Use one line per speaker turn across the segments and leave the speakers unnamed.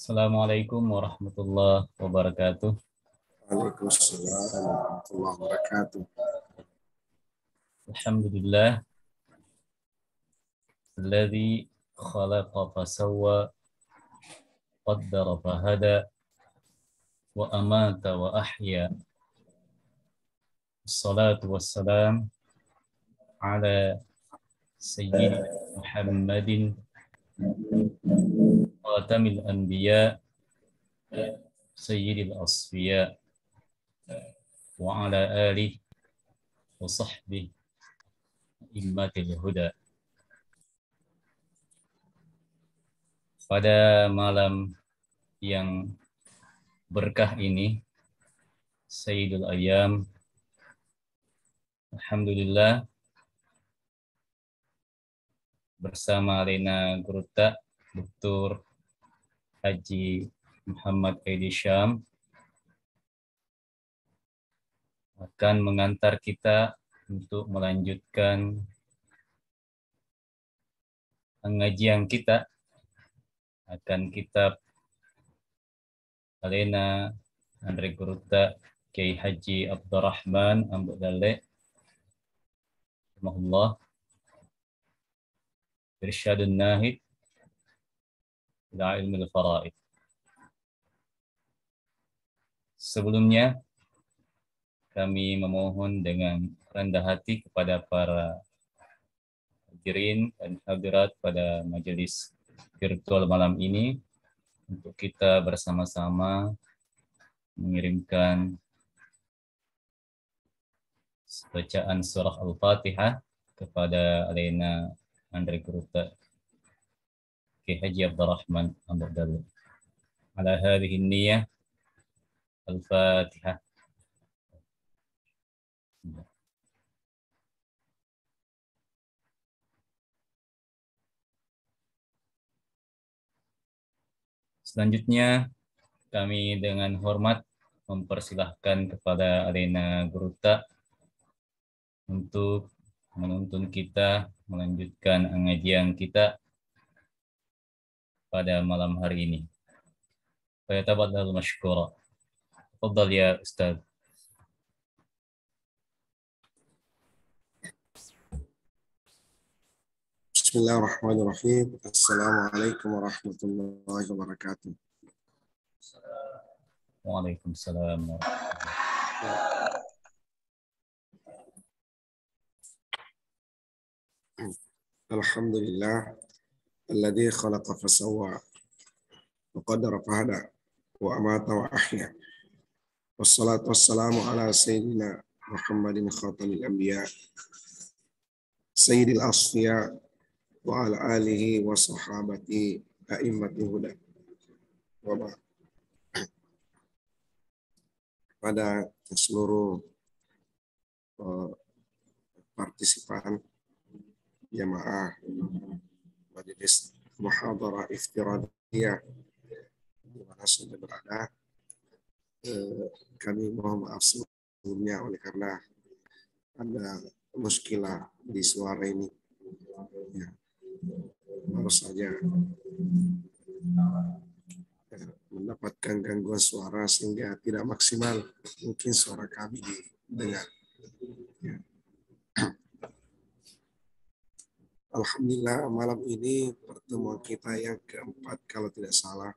Assalamualaikum warahmatullahi wabarakatuh.
Waalaikumsalam warahmatullahi wabarakatuh.
Alhamdulillah, alladzi khalaqa fasawwa, qaddara fahada, wa amata wa ahya. Assalatu wassalam ala sayyidina Muhammadin khatamil anbiya, sayyidil asfiya, wa ala alihi wa sahbihi immatil huda. Pada malam yang berkah ini, Sayyidul Ayyam, alhamdulillah, bersama Lena Gruta, Dr. Haji Muhammad Edi Syam akan mengantar kita untuk melanjutkan pengajian kita akan kitab Lena Andre Gruta Kiai Haji Abdurrahman Ambuk Dalek rahimahullah, Irsyadun Nahid ila ilmil faraid. Sebelumnya kami memohon dengan rendah hati kepada para hadirin dan hadirat pada majelis virtual malam ini untuk kita bersama-sama mengirimkan bacaan surah Al-Fatihah kepada Alena Andre Gruta Kiai Haji Abdurrahman Ambuk Dalek. Ala hadhihi niyyah Al-Fatihah. Selanjutnya kami dengan hormat mempersilahkan kepada Alena Gruta untuk menuntun kita melanjutkan pengajian kita pada malam hari ini. Fayatabaddal mashkura. Tafadhal ya Ustaz.
Bismillahirrahmanirrahim. Assalamualaikum warahmatullahi wabarakatuh.
Waalaikumsalam warahmatullahi.
Alhamdulillah alladzi khalaqa fasawwa wa qaddara fahada wa amata wa ahya. Wassalatu wassalamu ala sayyidina Muhammadin khatamil anbiya, sayyidil asfiya wa ala alihi wa sahabati a'immatil huda. Wa ba'd. Pada seluruh partisipan jamaah majelis muhadarah iftiradiyah di mana sudah berada, kami mohon maaf sebelumnya oleh karena ada muskilah di suara ini. Ya, baru saja mendapatkan gangguan suara sehingga tidak maksimal mungkin suara kami didengar. Ya. Alhamdulillah malam ini pertemuan kita yang keempat kalau tidak salah,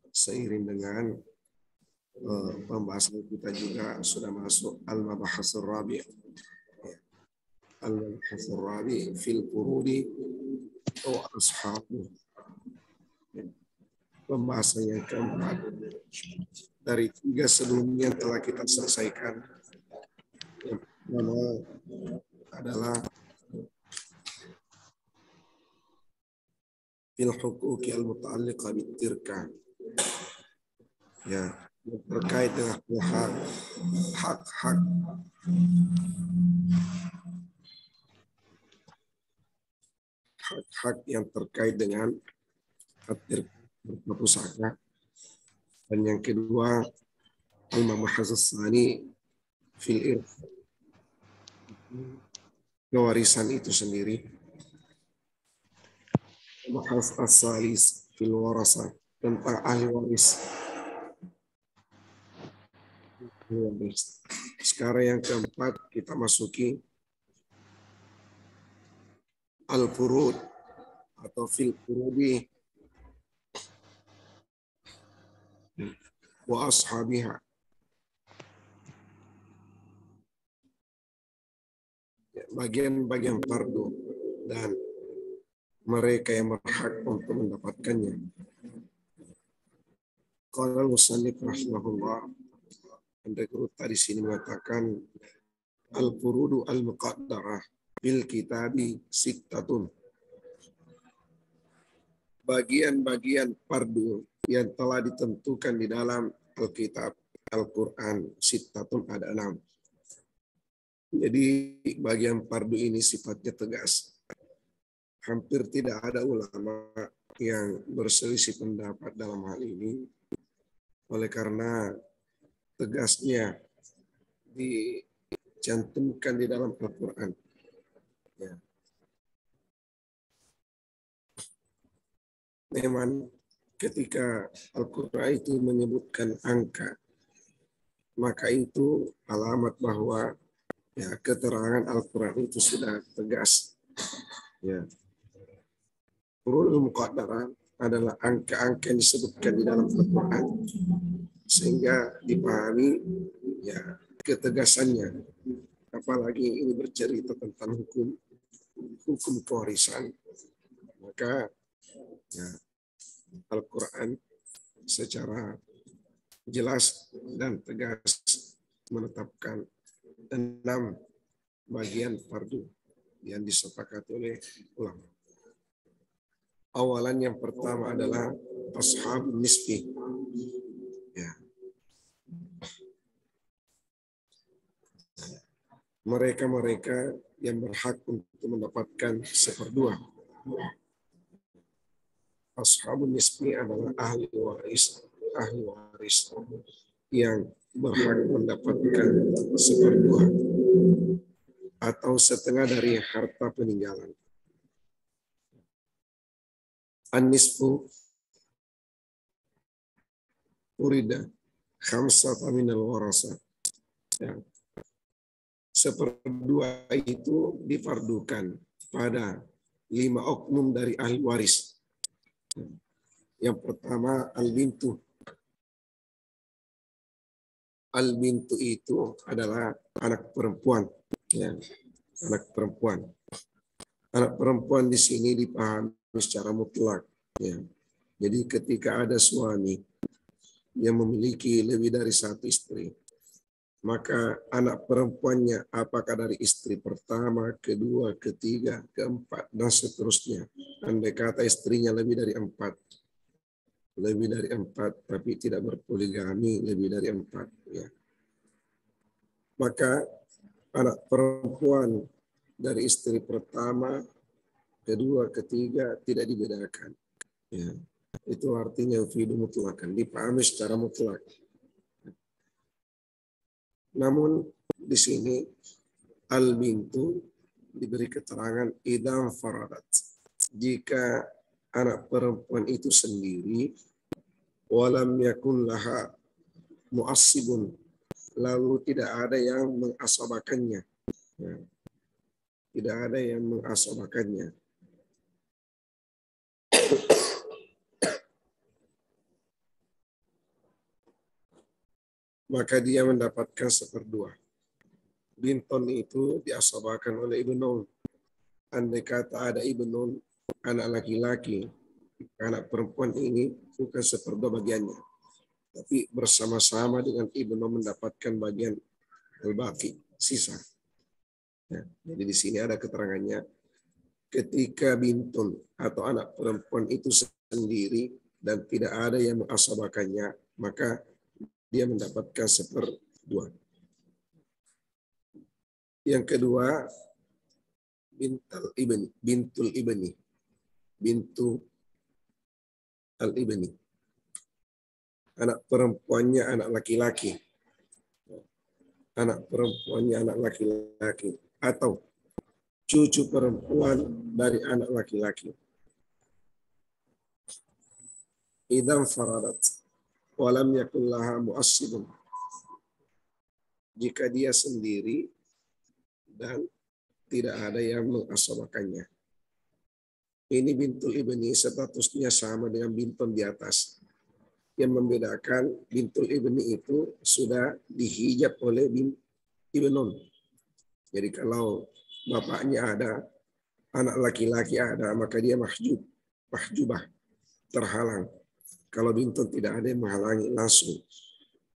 seiring dengan pembahasan kita juga sudah masuk al-mabahasur rabi'. Al-mabahasur rabi' fil qurudi wa ashabu. Pembahasan yang keempat dari 3 sebelumnya telah kita selesaikan. Yang pertama adalah fil huquqi al-muta'alliqa bitirka, ya, terkait dengan hak-hak yang terkait dengan berpusaka. Dan yang kedua al-mabahas tsani fil irth, kewarisan itu sendiri. Mabahas as-salis fil warasa, tentang ahli waris. Sekarang yang keempat kita masuki al-furud atau fil furudi wa ashabiha. Bagian-bagian fardu dan mereka yang berhak untuk mendapatkannya. Qala al-musannif rahimahullah, Andai tadi sini mengatakan al-furudu al-muqaddarah bil kitabi sittatun. Bagian-bagian fardu yang telah ditentukan di dalam Alkitab Al-Quran sittatun ada 6. Jadi bagian fardu ini sifatnya tegas. Hampir tidak ada ulama yang berselisih pendapat dalam hal ini. Oleh karena tegasnya dicantumkan di dalam Al-Quran. Ya. Memang ketika Al-Quran itu menyebutkan angka, maka itu alamat bahwa ya keterangan Al-Quran itu sudah tegas. Ya. Furudul muqaddarah adalah angka-angka yang disebutkan di dalam Al-Quran sehingga dipahami ya ketegasannya. Apalagi ini bercerita tentang hukum kewarisan, maka ya, Al-Quran secara jelas dan tegas menetapkan 6 bagian fardu yang disepakati oleh ulama. Awalan yang pertama adalah ashabun nisfi. Ya. Mereka-mereka yang berhak untuk mendapatkan 1/2. Ashabun nisfi adalah ahli waris yang berhak mendapatkan 1/2 atau setengah dari harta peninggalan. An-nisfu urida khamsata minal warasa. Ya. 1/2 itu difardukan pada 5 oknum dari ahli waris. Yang pertama al-bintu. Al-bintu itu adalah anak perempuan. Ya, anak perempuan. Anak perempuan di sini dipahami secara mutlak. Ya. Jadi ketika ada suami yang memiliki lebih dari 1 istri, maka anak perempuannya apakah dari istri pertama, kedua, ketiga, keempat, dan seterusnya. Andai kata istrinya lebih dari 4, tapi tidak berpoligami lebih dari 4, ya. Maka anak perempuan dari istri pertama, kedua, ketiga tidak dibedakan. Ya. Itu artinya fidu mutlakan, dipahami secara mutlak. Namun di sini al-bintu diberi keterangan idam faradat. Jika anak perempuan itu sendiri, walam yakun laha mu'assibun, lalu tidak ada yang mengasabakannya. Ya. Tidak ada yang mengasabakannya. Maka dia mendapatkan 1/2. Binton itu diasabakan oleh ibnun. Andai kata ada ibnun, anak laki-laki, anak perempuan ini bukan 1/2 bagiannya, tapi bersama-sama dengan ibnun mendapatkan bagian al-baqi, sisa. Ya, jadi di sini ada keterangannya, ketika bintun atau anak perempuan itu sendiri dan tidak ada yang mengasabakannya, maka dia mendapatkan 1/2. Yang kedua, bintul ibni. Bintu al-ibni. Anak perempuannya anak laki-laki. Anak perempuannya anak laki-laki. Atau cucu perempuan dari anak laki-laki. Idzan faradat walam yakun laha mu'assibun. Jika dia sendiri dan tidak ada yang mengasobakannya. Ini bintul ibni statusnya sama dengan bintul di atas. Yang membedakan bintul ibni itu sudah dihijab oleh ibnun. Jadi kalau bapaknya ada, anak laki-laki ada, maka dia mahjubah, terhalang. Kalau bintul tidak ada yang menghalangi langsung.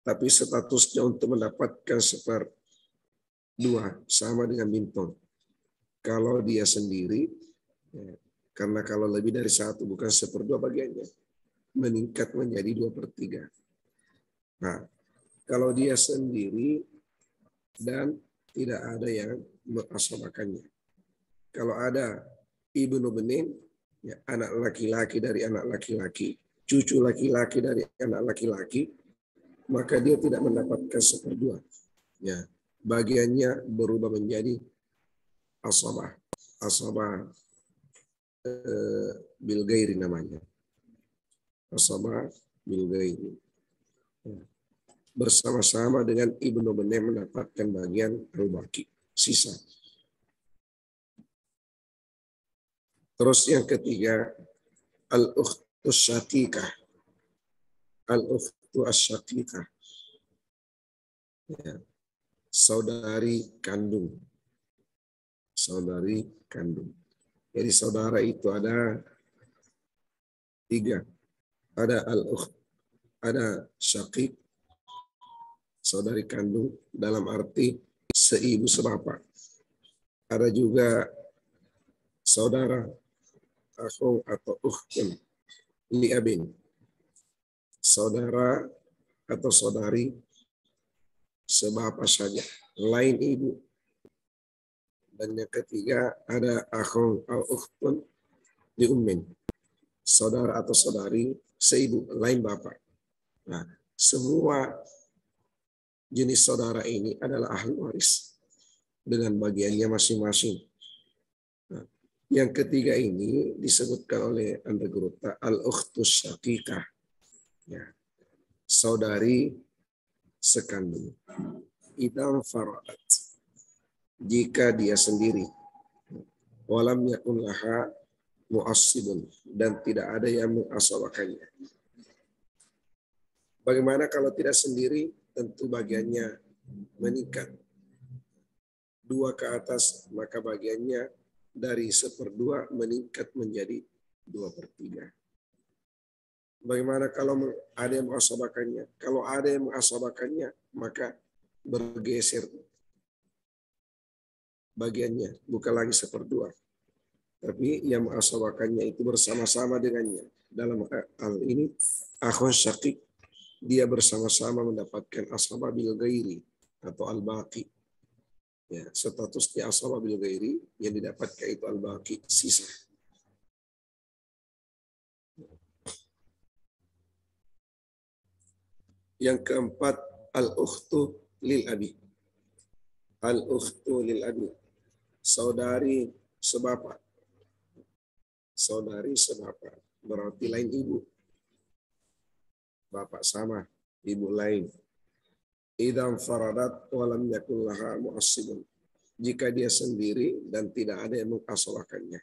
Tapi statusnya untuk mendapatkan seperdua sama dengan bintul. Kalau dia sendiri, karena kalau lebih dari satu bukan seperdua bagiannya, meningkat menjadi 2/3. Nah, kalau dia sendiri dan tidak ada yang mengasobakannya. Kalau ada ibnu benin, ya, anak laki-laki dari anak laki-laki, cucu laki-laki dari anak laki-laki, maka dia tidak mendapatkan seperdua. Ya, bagiannya berubah menjadi asabah. Asabah bil ghairi namanya. Asabah bil ghairi. Bersama-sama dengan ibnu benin mendapatkan bagian al-baqi, sisa. Terus yang ketiga, al-ukhtus syaqiqah. Al-ukhtu asyaqiqah. Ya, saudari kandung. Saudari kandung. Jadi saudara itu ada 3. Ada al-ukht, ada syaqiq, saudari kandung dalam arti seibu sebapak. Ada juga saudara akhu atau ukhtun li abin. Saudara atau saudari sebapak saja, lain ibu. Dan yang ketiga ada akhu atau ukhtun li ummin. Saudara atau saudari seibu, lain bapak. Nah, semua jenis saudara ini adalah ahli waris dengan bagiannya masing-masing. Nah, yang ketiga ini disebutkan oleh Andagurutta al-ukhtus syaqiqah. Ya, saudari sekandung. Idam faradat. Jika dia sendiri. Walam yakun laha mu'assibun. Dan tidak ada yang mengasabakannya. Bagaimana kalau tidak sendiri? Tentu bagiannya meningkat. 2 ke atas, maka bagiannya dari 1/2 meningkat menjadi 2/3. Bagaimana kalau ada yang mengasabakannya? Kalau ada yang mengasabakannya, maka bergeser bagiannya, bukan lagi 1/2. Tapi yang mengasabakannya itu bersama-sama dengannya. Dalam hal ini, akhun syaqiq, dia bersama-sama mendapatkan asabah bil ghairi atau al-baqi. Ya, statusnya asabah bil ghairi yang didapatkan itu al-baqi, sisa. Yang keempat, al-ukhtu lil abi. Al-ukhtu lil abi. Saudari sebapak. Saudari sebapak. Berarti lain ibu. Bapak sama, ibu lain. Idam faradat walam yakun laha mu'assibun. Jika dia sendiri dan tidak ada yang mengasobakannya.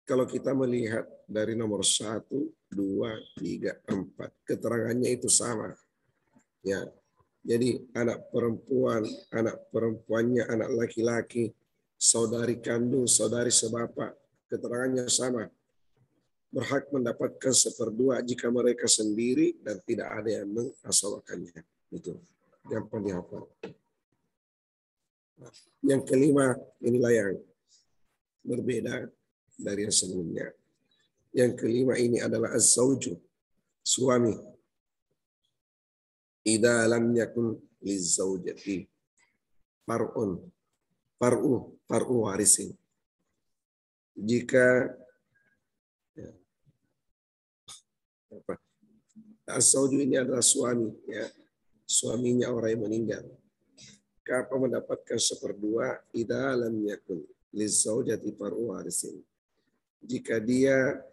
Kalau kita melihat dari nomor 1, 2, 3, 4, keterangannya itu sama. Ya, jadi anak perempuannya, anak laki-laki, saudari kandung, saudari sebapak, keterangannya sama. Berhak mendapatkan 1/2 jika mereka sendiri dan tidak ada yang mengasobakannya. Itu gampang dihafal. Yang kelima, inilah yang berbeda dari yang sebelumnya. Yang kelima ini adalah az-zawju, suami. Idza lam yakun liz-zawjati far'u warisin. Jika az-zawju ini adalah suami, ya, suaminya orang yang meninggal. Kapan mendapatkan 1/2? Idza lam yakun liz-zawjati far'u warisin. Jika dia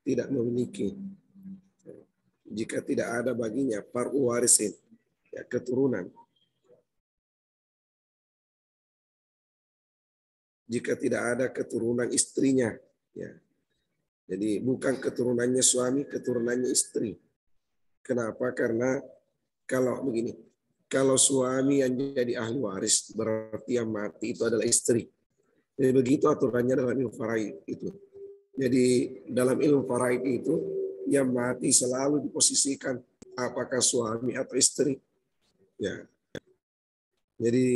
tidak memiliki jika tidak ada baginya far'u warisin, ya, keturunan. Jika tidak ada keturunan istrinya, ya. Jadi bukan keturunannya suami, keturunannya istri. Kenapa? Karena kalau begini, kalau suami yang jadi ahli waris berarti yang mati itu adalah istri. Jadi begitu aturannya dalam ilmu faraid itu. Jadi dalam ilmu faraid itu yang mati selalu diposisikan apakah suami atau istri. Ya. Jadi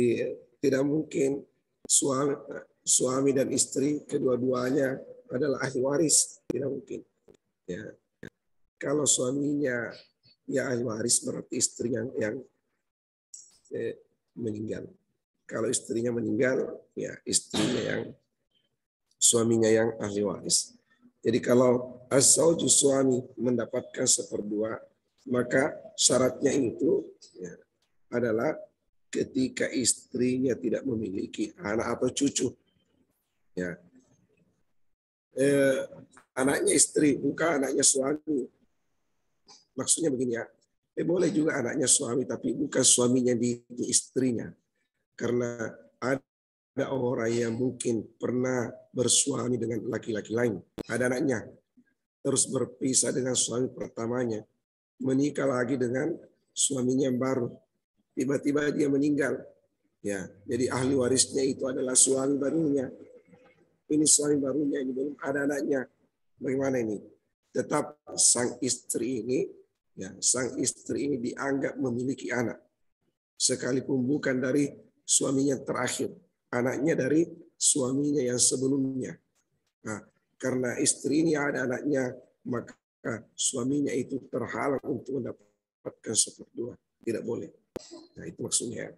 tidak mungkin suami dan istri kedua-duanya adalah ahli waris, tidak mungkin. Ya. Kalau suaminya ya ahli waris berarti istrinya yang meninggal. Kalau istrinya meninggal, ya istrinya yang suaminya yang ahli waris. Jadi kalau az-zauju suami mendapatkan 1/2, maka syaratnya itu ya, adalah ketika istrinya tidak memiliki anak atau cucu. Ya. Anaknya istri, bukan anaknya suami. Maksudnya begini ya, boleh juga anaknya suami, tapi bukan suaminya di istrinya. Karena ada orang yang mungkin pernah bersuami dengan laki-laki lain. Ada anaknya, terus berpisah dengan suami pertamanya. Menikah lagi dengan suaminya yang baru. Tiba-tiba dia meninggal. Ya, jadi ahli warisnya itu adalah suami barunya. Ini suami barunya, ini belum ada anaknya. Bagaimana ini? Tetap sang istri ini, ya, sang istri ini dianggap memiliki anak. Sekalipun bukan dari suaminya terakhir. Anaknya dari suaminya yang sebelumnya. Nah, karena istri ini ada anaknya, maka suaminya itu terhalang untuk mendapatkan 1/2. Tidak boleh. Nah, itu maksudnya.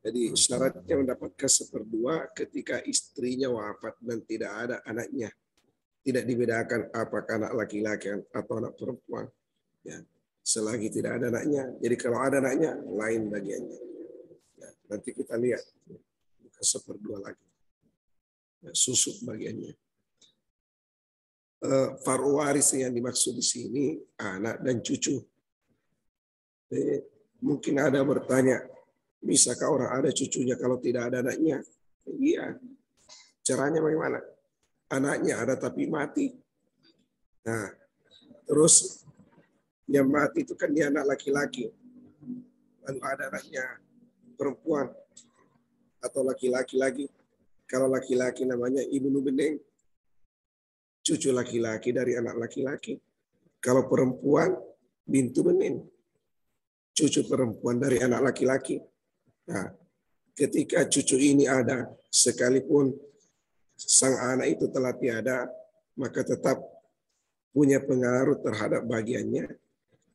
Jadi syaratnya mendapatkan 1/2 ketika istrinya wafat dan tidak ada anaknya. Tidak dibedakan apakah anak laki-laki atau anak perempuan. Ya, selagi tidak ada anaknya. Jadi kalau ada anaknya, lain bagiannya. Ya, nanti kita lihat. Bukan 1/2 lagi. Ya, susuk bagiannya. Far'u waris yang dimaksud di sini anak dan cucu. Mungkin ada bertanya, bisakah orang ada cucunya kalau tidak ada anaknya? Iya. Caranya bagaimana? Anaknya ada tapi mati. Nah, terus yang mati itu kan dia anak laki-laki. Lalu ada anaknya perempuan atau laki-laki lagi. Kalau laki-laki namanya ibnu bening, cucu laki-laki dari anak laki-laki. Kalau perempuan, bintu bening, cucu perempuan dari anak laki-laki. Nah, ketika cucu ini ada, sekalipun sang anak itu telah tiada, maka tetap punya pengaruh terhadap bagiannya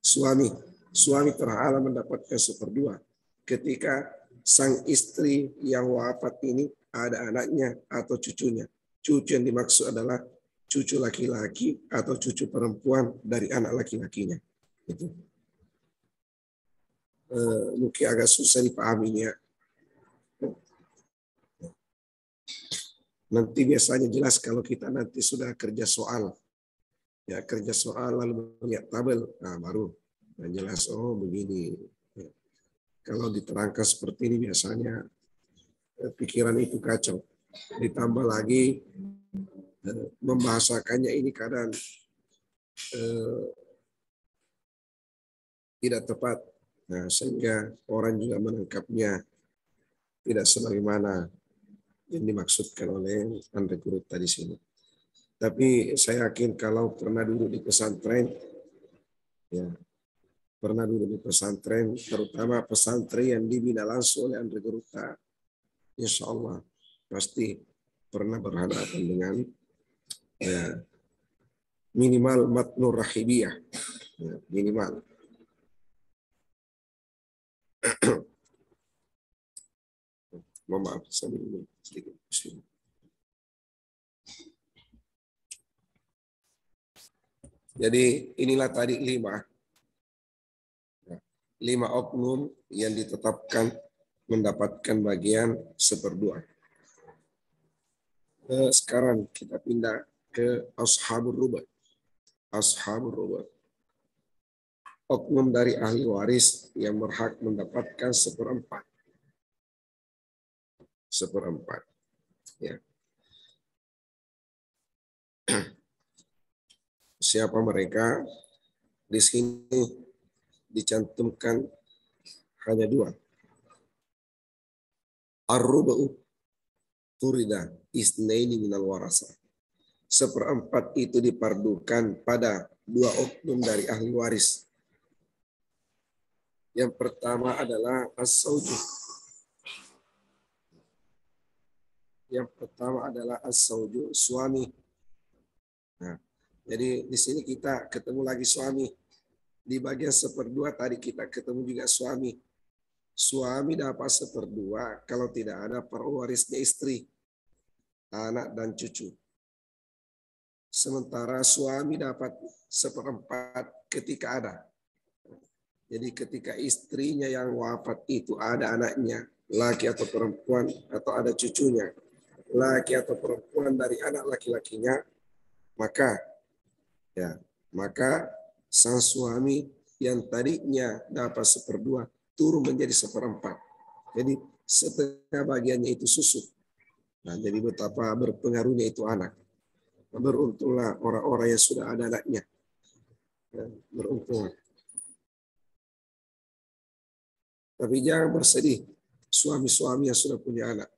suami. Suami terhalang mendapatkan 1/2. Ketika sang istri yang wafat ini ada anaknya atau cucunya. Cucu yang dimaksud adalah cucu laki-laki atau cucu perempuan dari anak laki-lakinya. Itu. Mungkin agak susah dipahaminya. Nanti biasanya jelas kalau kita nanti sudah kerja soal. Ya, kerja soal lalu melihat tabel, nah baru jelas, oh begini. Ya. Kalau diterangkan seperti ini biasanya pikiran itu kacau. Ditambah lagi membahasakannya ini kadang tidak tepat. Nah, sehingga orang juga menangkapnya tidak sebagaimana yang dimaksudkan oleh Andre Guru tadi sini. Tapi saya yakin kalau pernah duduk di pesantren, ya pernah duduk di pesantren, terutama pesantren yang dibina langsung oleh Andre Guruta, insya Allah pasti pernah berhadapan dengan ya, minimal matnur rahibiyah, ya, minimal. Mohon maaf, sambil ini sedikit pusing. Jadi inilah tadi 5 oknum yang ditetapkan mendapatkan bagian 1/2. Sekarang kita pindah ke ashabur rubah. ashabur rubuh. Oknum dari ahli waris yang berhak mendapatkan seperempat. Seperempat. Ya. Siapa mereka? Di sini dicantumkan hanya dua. Ar-rubu'u turida isnaini minal warasa. Seperempat itu dipardukan pada dua oknum dari ahli waris. Yang pertama adalah as-sauju. Yang pertama adalah as-sauju, suami. Nah, jadi di sini kita ketemu lagi suami. Di bagian seperdua tadi kita ketemu juga suami. Suami dapat seperdua kalau tidak ada pewarisnya istri, anak dan cucu. Sementara suami dapat seperempat ketika ada. Jadi ketika istrinya yang wafat itu ada anaknya, laki atau perempuan, atau ada cucunya, laki atau perempuan dari anak laki-lakinya, maka sang suami yang tadinya dapat seperdua turun menjadi seperempat. Jadi setengah bagiannya itu susuk. Nah, jadi betapa berpengaruhnya itu anak. Beruntunglah orang-orang yang sudah ada anaknya. Beruntung. Tapi jangan bersedih suami-suami yang sudah punya anak.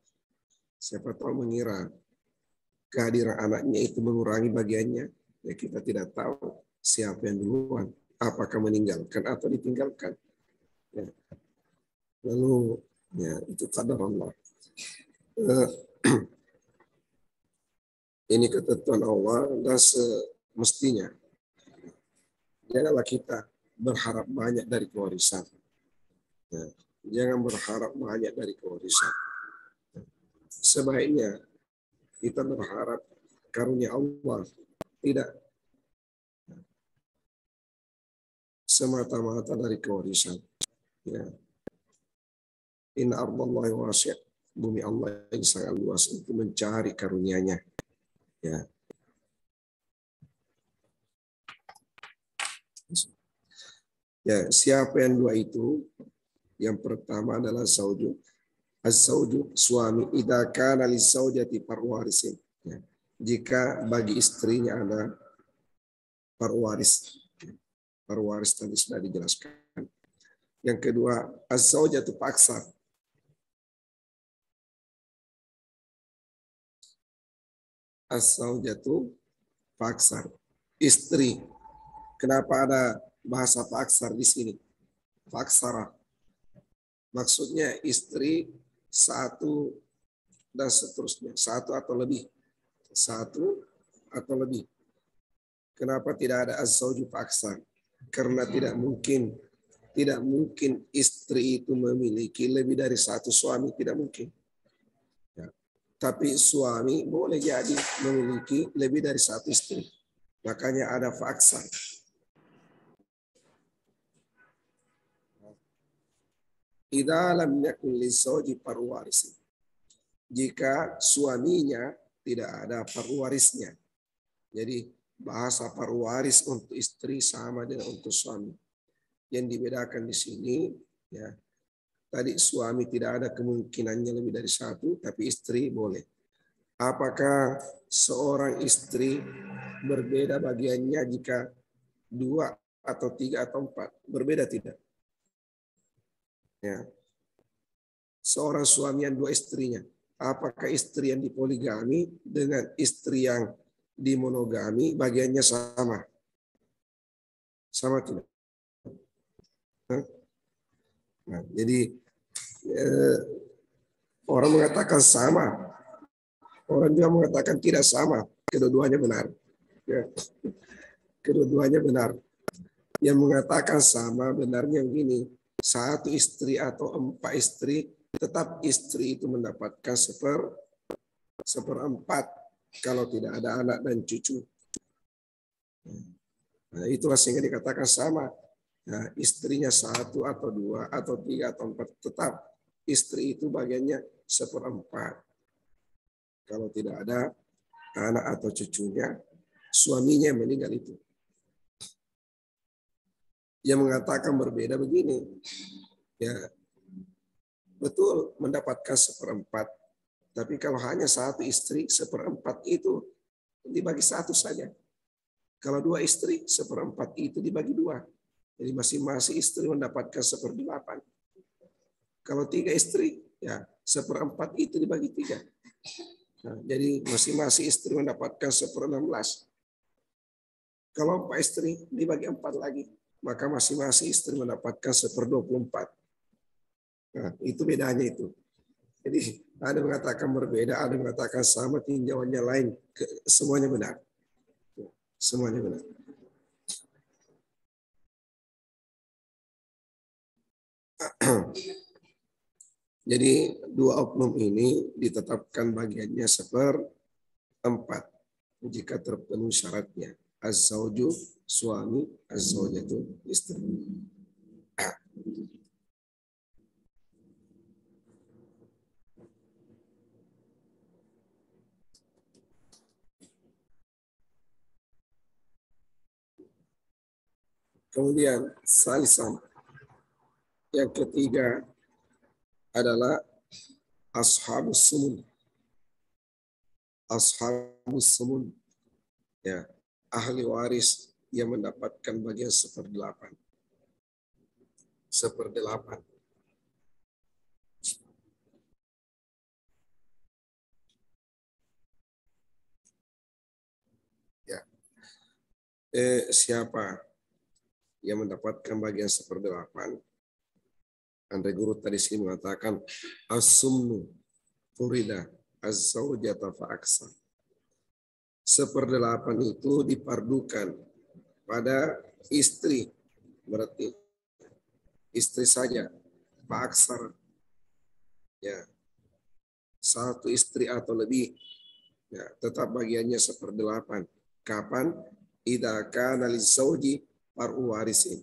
Siapa tahu mengira kehadiran anaknya itu mengurangi bagiannya. Ya kita tidak tahu siapa yang duluan. Apakah meninggalkan atau ditinggalkan. Ya. Lalu ya itu qadar Allah. Ini ketentuan Allah dan semestinya janganlah kita berharap banyak dari kewarisan. Ya. Jangan berharap banyak dari kewarisan. Sebaiknya kita berharap karunia Allah, tidak semata-mata dari kewarisan. Ya. Inna ardallahi wasi'. Bumi Allah yang sangat luas untuk mencari karunia-Nya. Ya. Ya, siapa yang dua itu? Yang pertama adalah sauju. Az-sauju, suami, idza kana lis-saujati farwarisin. Ya. Jika bagi istrinya ada parwaris. Parwaris tadi sudah dijelaskan. Yang kedua, az-zaujatu paksa. Az-zaujatu paksa. Istri. Kenapa ada bahasa paksar di sini? Paksara. Maksudnya istri satu dan seterusnya. Satu atau lebih. Satu atau lebih. Kenapa tidak ada az-zauju paksa? Karena tidak mungkin istri itu memiliki lebih dari satu suami, tidak mungkin. Ya. Tapi suami boleh jadi memiliki lebih dari satu istri. Makanya ada faksa. Idza lam yakun lizauji parwaris. Jika suaminya tidak ada parwarisnya. Jadi bahasa parwaris untuk istri sama dengan untuk suami. Yang dibedakan di sini, ya, tadi suami tidak ada kemungkinannya lebih dari satu, tapi istri boleh. Apakah seorang istri berbeda bagiannya jika dua atau tiga atau empat? Berbeda tidak? Ya. Seorang suami yang dua istrinya, apakah istri yang dipoligami dengan istri yang dimonogami bagiannya sama? Sama tidak? Nah, jadi orang mengatakan sama, orang juga mengatakan tidak sama. Kedua-duanya benar. Ya. Kedua-duanya benar. Yang mengatakan sama benarnya begini, satu istri atau empat istri, tetap istri itu mendapatkan seperempat kalau tidak ada anak dan cucu. Nah, itulah sehingga dikatakan sama. Nah, istrinya satu atau dua atau tiga atau empat, tetap istri itu bagiannya seperempat. Kalau tidak ada anak atau cucunya, suaminya yang meninggal itu. Yang mengatakan berbeda begini, ya betul mendapatkan seperempat, tapi kalau hanya satu istri, seperempat itu dibagi satu saja. Kalau dua istri, seperempat itu dibagi dua. Jadi masing-masing istri mendapatkan 1/8. Kalau 3 istri, ya 1/4 itu dibagi 3. Nah, jadi masing-masing istri mendapatkan 1/16. Kalau 4 istri dibagi 4 lagi, maka masing-masing istri mendapatkan 1/24. Nah, itu bedanya itu. Jadi ada mengatakan berbeda, ada mengatakan sama, tinjauannya lain. Semuanya benar. Semuanya benar. Jadi dua oknum ini ditetapkan bagiannya 1/4 jika terpenuhi syaratnya. Az-zawju suami, az-zawjatu istri. Kemudian salisan yang ketiga adalah ashabus sumun. Ashabus sumun, ya, ahli waris yang mendapatkan bagian 1/8. 1/8. Ya. Siapa yang mendapatkan bagian 1/8? Andai guru tadi sini mengatakan as-sumnu furida az-zawjata fa'aksa. 1/8 itu dipardukan pada istri, berarti istri saja, fa'aksar, ya, satu istri atau lebih, ya, tetap bagiannya 1/8. Kapan? Idza kana lizauji far'u warisin.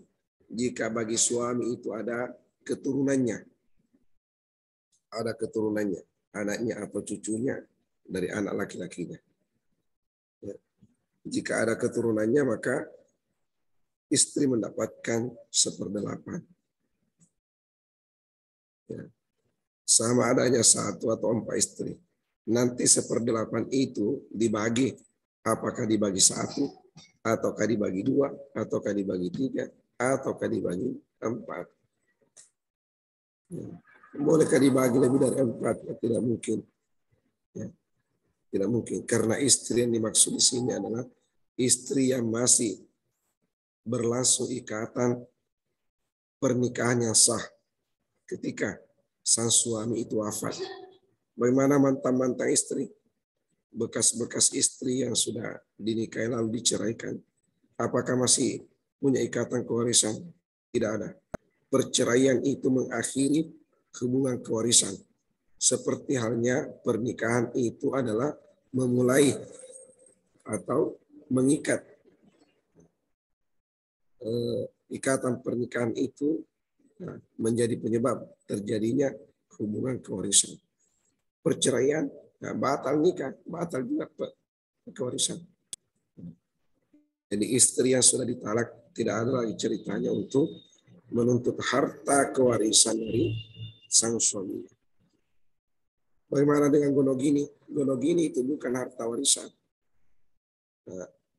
Jika bagi suami itu ada keturunannya. Ada keturunannya, anaknya atau cucunya dari anak laki-lakinya. Ya. Jika ada keturunannya, maka istri mendapatkan 1/8. Ya. Sama adanya 1 atau 4 istri. Nanti 1/8 itu dibagi. Apakah dibagi 1, ataukah dibagi 2, ataukah dibagi 3, ataukah dibagi 4. Ya. Bolehkah dibagi lebih dari 4? Ya, tidak mungkin. Ya. Tidak mungkin. Karena istri yang dimaksud di sini adalah istri yang masih berlangsung ikatan pernikahan yang sah ketika sang suami itu wafat. Bagaimana mantan-mantan istri? Bekas-bekas istri yang sudah dinikahi lalu diceraikan. Apakah masih punya ikatan kewarisan? Tidak ada. Perceraian itu mengakhiri hubungan kewarisan. Seperti halnya pernikahan itu adalah memulai atau mengikat. Ikatan pernikahan itu menjadi penyebab terjadinya hubungan kewarisan. Perceraian, batal nikah, batal juga kewarisan. Jadi istri yang sudah ditalak tidak ada lagi ceritanya untuk menuntut harta kewarisan dari sang suami. Bagaimana dengan gonogini? Gonogini itu bukan harta warisan.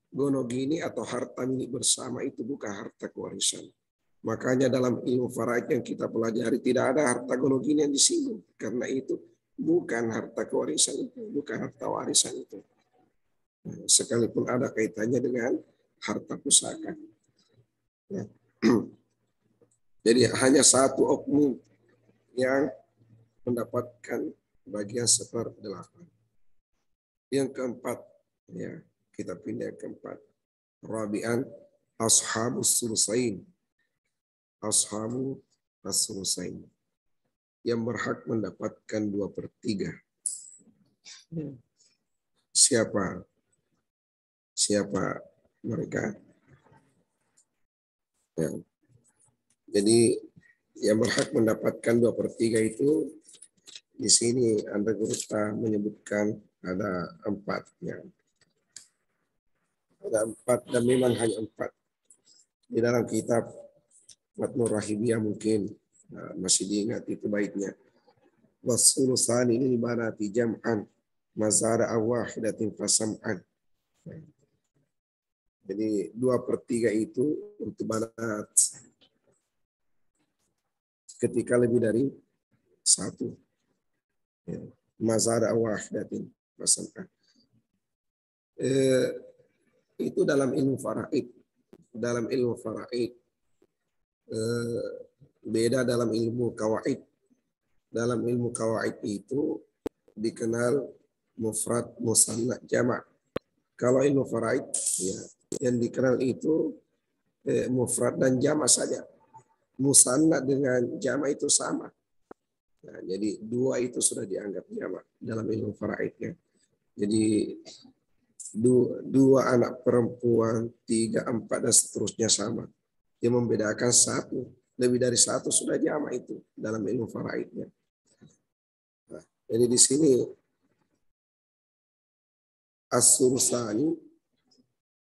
Gonogini atau harta milik bersama itu bukan harta kewarisan. Makanya dalam ilmu faraid yang kita pelajari tidak ada harta gonogini yang disinggung. Karena itu bukan harta kewarisan itu, bukan harta warisan itu. Sekalipun ada kaitannya dengan harta pusaka. Ya. Jadi hanya satu oknum yang mendapatkan bagian 1/8. Yang keempat, ya, kita pindah yang keempat. Rabi'an ashabus sulusain. Ashabu as-sulusain. Yang berhak mendapatkan 2/3. Siapa? Siapa mereka? Ya. Jadi yang berhak mendapatkan 2/3 itu di sini Anda guru menyebutkan ada 4. Ya. Ada 4 dan memang hanya 4. Di dalam kitab Matnur Rahibiyah mungkin masih diingat itu baiknya. Wasulusani ini banati jam'an mazara awahidatin fasam'an. Jadi 2/3 itu untuk banat ketika lebih dari 1. Ya. Mazara wahidatin fasam'an. Itu dalam ilmu faraid. Dalam ilmu faraid beda dalam ilmu kawaid. Dalam ilmu kawaid itu dikenal mufrad, musanna, jamak. Kalau ilmu faraid ya yang dikenal itu mufrad dan jamak saja. Musanna dengan jamak itu sama. Nah, jadi 2 itu sudah dianggap jamak dalam ilmu faraidnya. Jadi 2 anak perempuan, 3, 4 dan seterusnya sama. Yang membedakan 1, lebih dari 1 sudah jamak itu dalam ilmu faraidnya. Nah, jadi di sini as-sulusani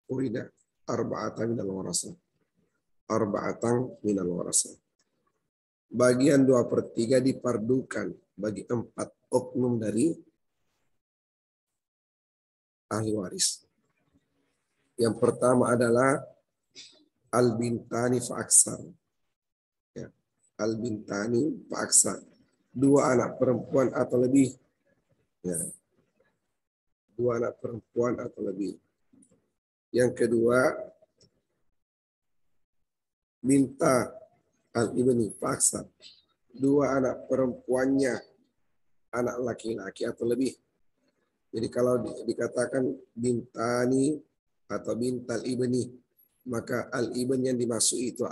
urida arba'atan minal warasah. Arba'atan minal warasah. Bagian 2/3 dipardukan bagi 4 oknum dari ahli waris. Yang pertama adalah al-bintani fa'aksar. Ya. Al-bintani fa'aksar. 2 anak perempuan atau lebih. Ya. 2 anak perempuan atau lebih. Yang kedua, binta al-ibni fa'aksar. 2 anak perempuannya, anak laki-laki atau lebih. Jadi kalau dikatakan bintani atau bintal ibni, maka al-ibn yang dimaksud itu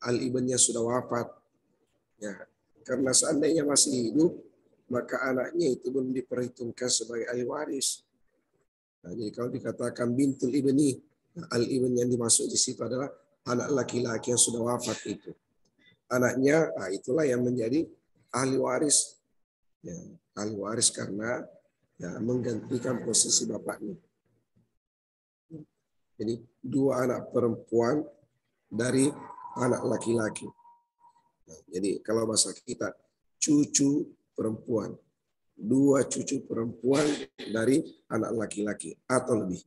al-ibnnya sudah wafat. Ya, karena seandainya masih hidup, maka anaknya itu belum diperhitungkan sebagai ahli waris. Nah, jadi kalau dikatakan bintul ibni, al-ibn yang dimaksud di situ adalah anak laki-laki yang sudah wafat itu. Anaknya, itulah yang menjadi ahli waris. Ya, ahli waris karena ya, menggantikan posisi bapaknya. Jadi 2 anak perempuan dari anak laki-laki. Nah, jadi kalau bahasa kita cucu perempuan. 2 cucu perempuan dari anak laki-laki atau lebih.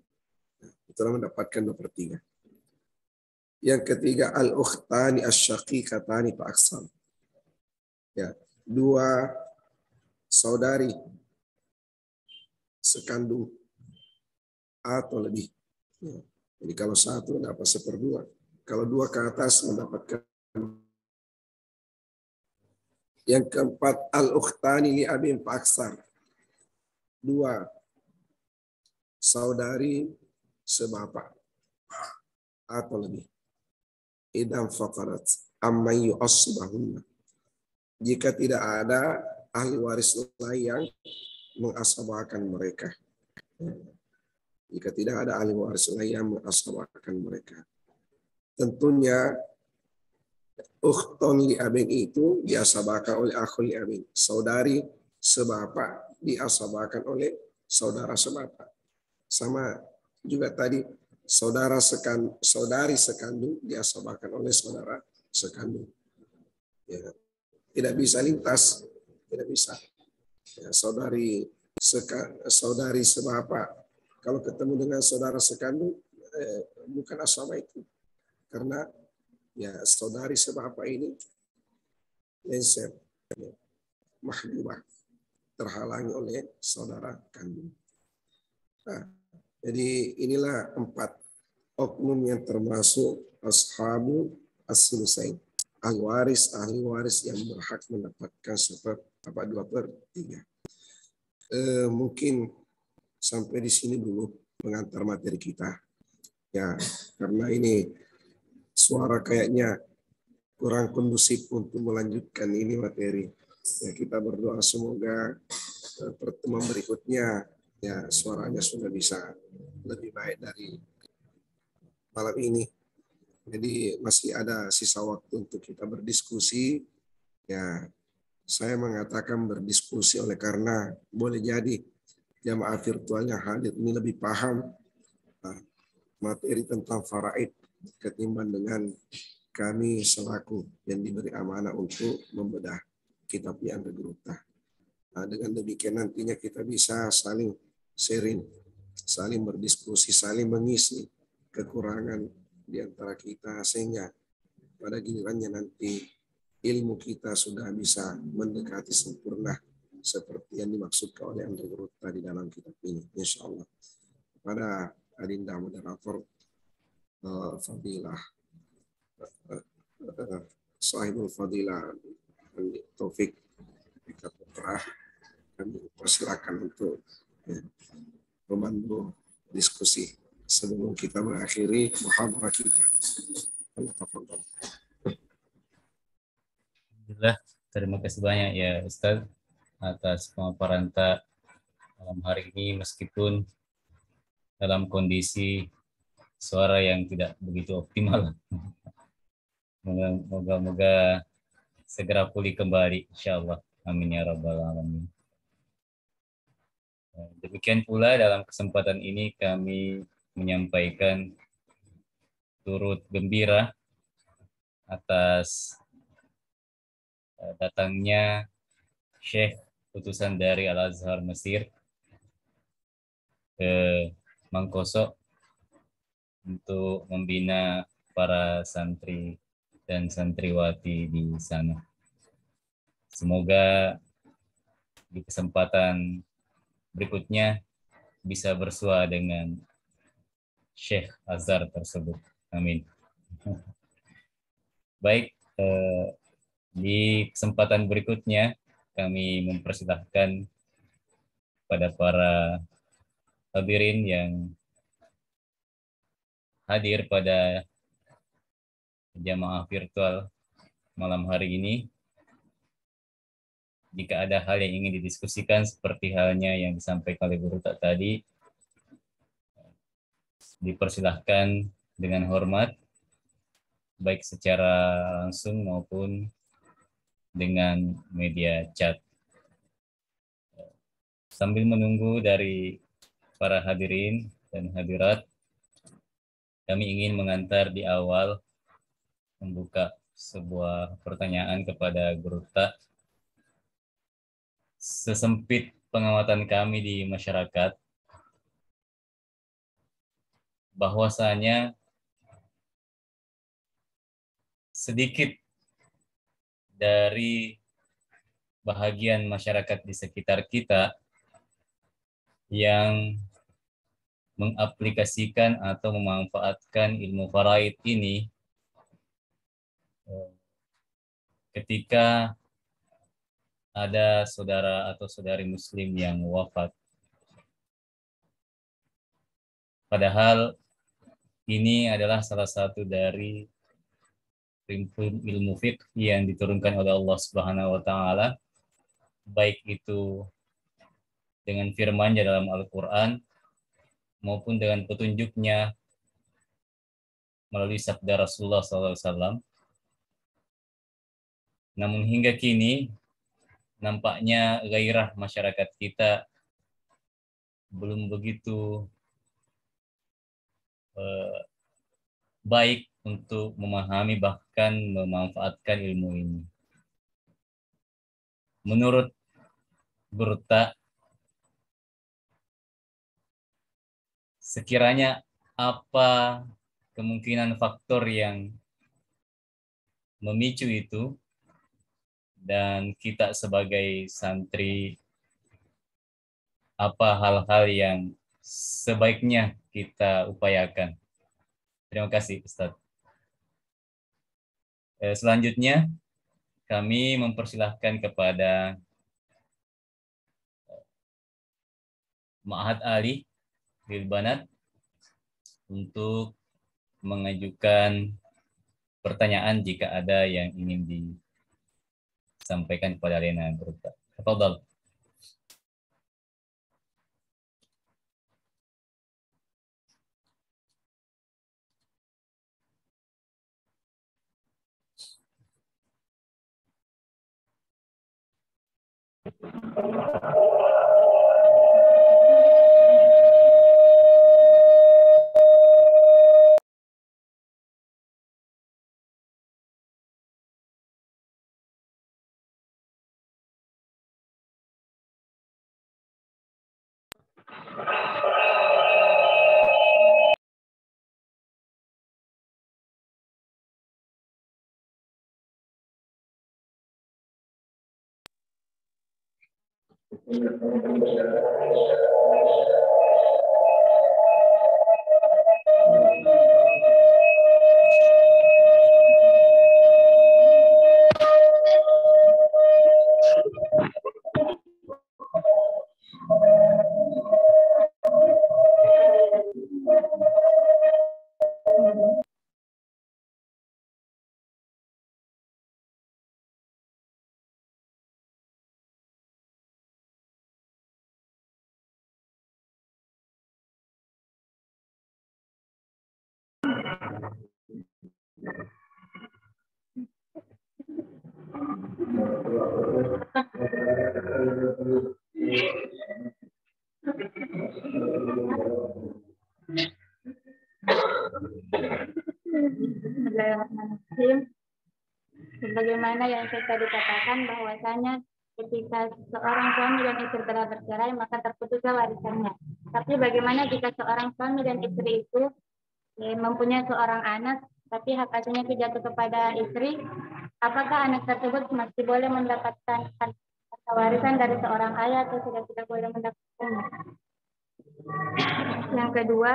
Nah, itulah mendapatkan 2/3. Yang ketiga al-ukhtani asy-syaqiqatani fa aksar. Ya, 2 saudari sekandung atau lebih. Ya. Jadi kalau 1 dapat 1/2. Kalau 2 ke atas mendapatkan. Yang keempat al-ukhtani li abin fa'aksar. 2 saudari sebapak atau lebih. Idam faqarat amman yu'assibahunna. Jika tidak ada ahli waris lain yang mengasabahkan mereka. Jika tidak ada ahli waris lain yang mengasabahkan mereka. Tentunya ukhtun li abin itu diasabahkan oleh akhul li abin. Saudari sebapak diasabahkan oleh saudara sebapak. Sama juga tadi saudari sekandung diasabahkan oleh saudara sekandung. Ya. Tidak bisa lintas, tidak bisa. Ya, saudari sebapak kalau ketemu dengan saudara sekandung bukan asaba itu. Karena ya saudari sebapak ini lenser, mahjubah, terhalangi oleh saudara kandung. Nah, jadi inilah 4 oknum yang termasuk ashabu as-sulusain. Ahli waris yang berhak mendapatkan 2/3. Mungkin sampai di sini dulu mengantar materi kita. Ya, karena ini suara kayaknya kurang kondusif untuk melanjutkan ini materi. Ya, kita berdoa semoga pertemuan berikutnya ya suaranya sudah bisa lebih baik dari malam ini. Jadi masih ada sisa waktu untuk kita berdiskusi. Ya, saya mengatakan berdiskusi oleh karena boleh jadi jamaah virtual yang hadir ini lebih paham materi tentang faraid ketimbang dengan kami selaku yang diberi amanah untuk membedah kitab yang Gruta. Nah, dengan demikian nantinya kita bisa saling sharing, saling berdiskusi, saling mengisi kekurangan di antara kita, sehingga pada gilirannya nanti ilmu kita sudah bisa mendekati sempurna seperti yang dimaksudkan oleh Andre Gruta di dalam kitab ini, insya Allah. Pada adinda moderator Fadilah Sahibul Fadilah Taufik Putra, kami persilakan untuk memandu diskusi sebelum kita mengakhiri muhadarah kita.
Alhamdulillah, terima kasih banyak ya Ustaz atas pemaparan malam hari ini, meskipun dalam kondisi suara yang tidak begitu optimal. Moga-moga segera pulih kembali, insya Allah. Amin ya rabbal alamin. Demikian pula dalam kesempatan ini kami menyampaikan turut gembira atas datangnya Syekh utusan dari Al-Azhar Mesir ke Mangkosok untuk membina para santri dan santriwati di sana. Semoga di kesempatan berikutnya bisa bersua dengan Syekh Azhar tersebut. Amin. Baik, di kesempatan berikutnya kami mempersilahkan pada para hadirin yang hadir pada jamaah virtual malam hari ini. Jika ada hal yang ingin didiskusikan seperti halnya yang disampaikan oleh Guru tadi, dipersilahkan dengan hormat, baik secara langsung maupun dengan media chat. Sambil menunggu dari para hadirin dan hadirat, kami ingin mengantar di awal membuka sebuah pertanyaan kepada Guru Ta. Sesempit pengamatan kami di masyarakat, bahwasanya sedikit dari bahagian masyarakat di sekitar kita yang mengaplikasikan atau memanfaatkan ilmu faraid ini ketika ada saudara atau saudari muslim yang wafat. Padahal ini adalah salah satu dari ilmu fiqh yang diturunkan oleh Allah Subhanahu wa taala, baik itu dengan firman-Nya dalam Al-Qur'an maupun dengan petunjuknya melalui sabda Rasulullah SAW. Namun hingga kini nampaknya gairah masyarakat kita belum begitu baik untuk memahami bahkan memanfaatkan ilmu ini. Menurut Guru Ta, sekiranya apa kemungkinan faktor yang memicu itu, dan kita sebagai santri apa hal-hal yang sebaiknya kita upayakan? Terima kasih Ustaz. Selanjutnya kami mempersilahkan kepada Ma'had Ali Bilbanat untuk mengajukan pertanyaan jika ada yang ingin disampaikan kepada Lena Gruta. Tafadhal.
Bismillahirrahmanirrahim. Sebagaimana yang saya tadi katakan bahwasanya ketika seorang suami dan istri telah bercerai maka terputuslah warisannya. Tapi bagaimana jika seorang suami dan istri itu mempunyai seorang anak tapi hak asuhnya itu jatuh kepada istri, apakah anak tersebut masih boleh mendapatkan warisan dari seorang ayah atau sudah tidak boleh mendapatkannya? Yang kedua,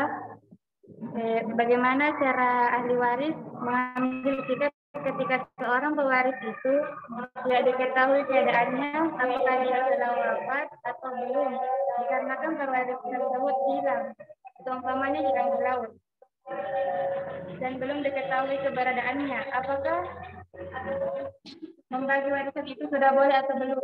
bagaimana cara ahli waris mengambil sikap ketika seorang pewaris itu tidak diketahui keadaannya, apakah dia sudah wafat atau belum, dikarenakan pewaris tersebut hilang, seumpamanya hilang di laut dan belum diketahui keberadaannya, apakah membagi warisan itu sudah boleh atau belum?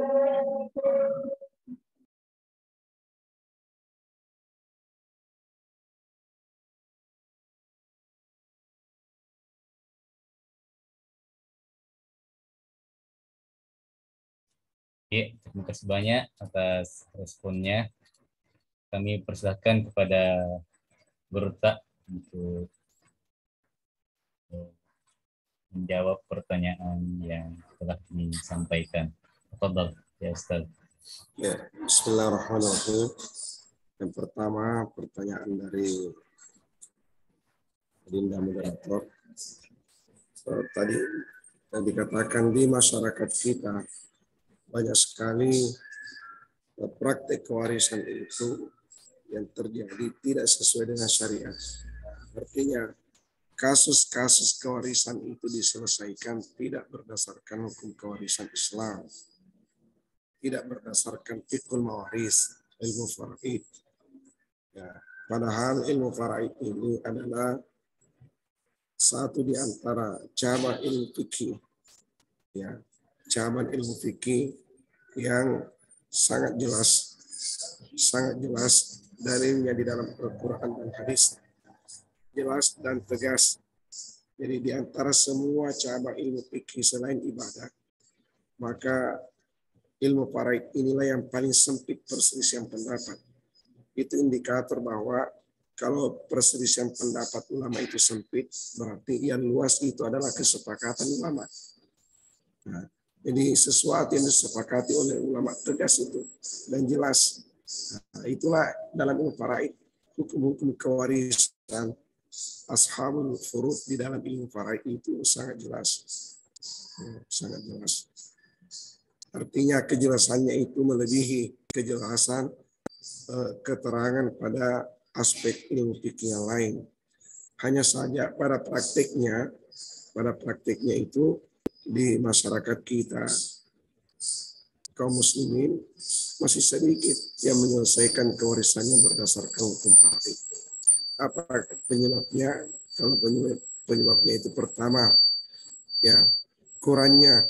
Ya, terima kasih banyak atas responnya. Kami persilahkan kepada Berta untuk menjawab pertanyaan yang telah disampaikan. Tafadhal, ya Ustaz.
Ya, bismillahirrahmanirrahim. Yang pertama pertanyaan dari Dinda moderator. Tadi yang dikatakan di masyarakat kita banyak sekali praktek kewarisan itu yang terjadi tidak sesuai dengan syariat. Artinya kasus-kasus kewarisan itu diselesaikan tidak berdasarkan hukum kewarisan Islam, tidak berdasarkan fiqhul mawaris, ilmu faraid. Ya, padahal ilmu faraid ini adalah satu di antara cabang ilmu fikih, ya, cabang ilmu fikih yang sangat jelas dalilnya di dalam Al-Quran dan hadis, jelas dan tegas. Jadi di antara semua cabang ilmu fikih selain ibadah, maka ilmu faraid inilah yang paling sempit perselisihan pendapat. Itu indikator bahwa kalau perselisihan pendapat ulama itu sempit, berarti yang luas itu adalah kesepakatan ulama. Nah, jadi sesuatu yang disepakati oleh ulama tegas itu dan jelas. Nah, itulah dalam ilmu faraid, hukum-hukum kewarisan ashabul furud di dalam ilmu faraid itu sangat jelas. Sangat jelas. Artinya kejelasannya itu melebihi kejelasan keterangan pada aspek ilmu fikih yang lain. Hanya saja pada prakteknya itu di masyarakat kita kaum muslimin masih sedikit yang menyelesaikan kewarisannya berdasarkan hukum faraid. Apa penyebabnya? Kalau penyebabnya itu pertama, ya kurangnya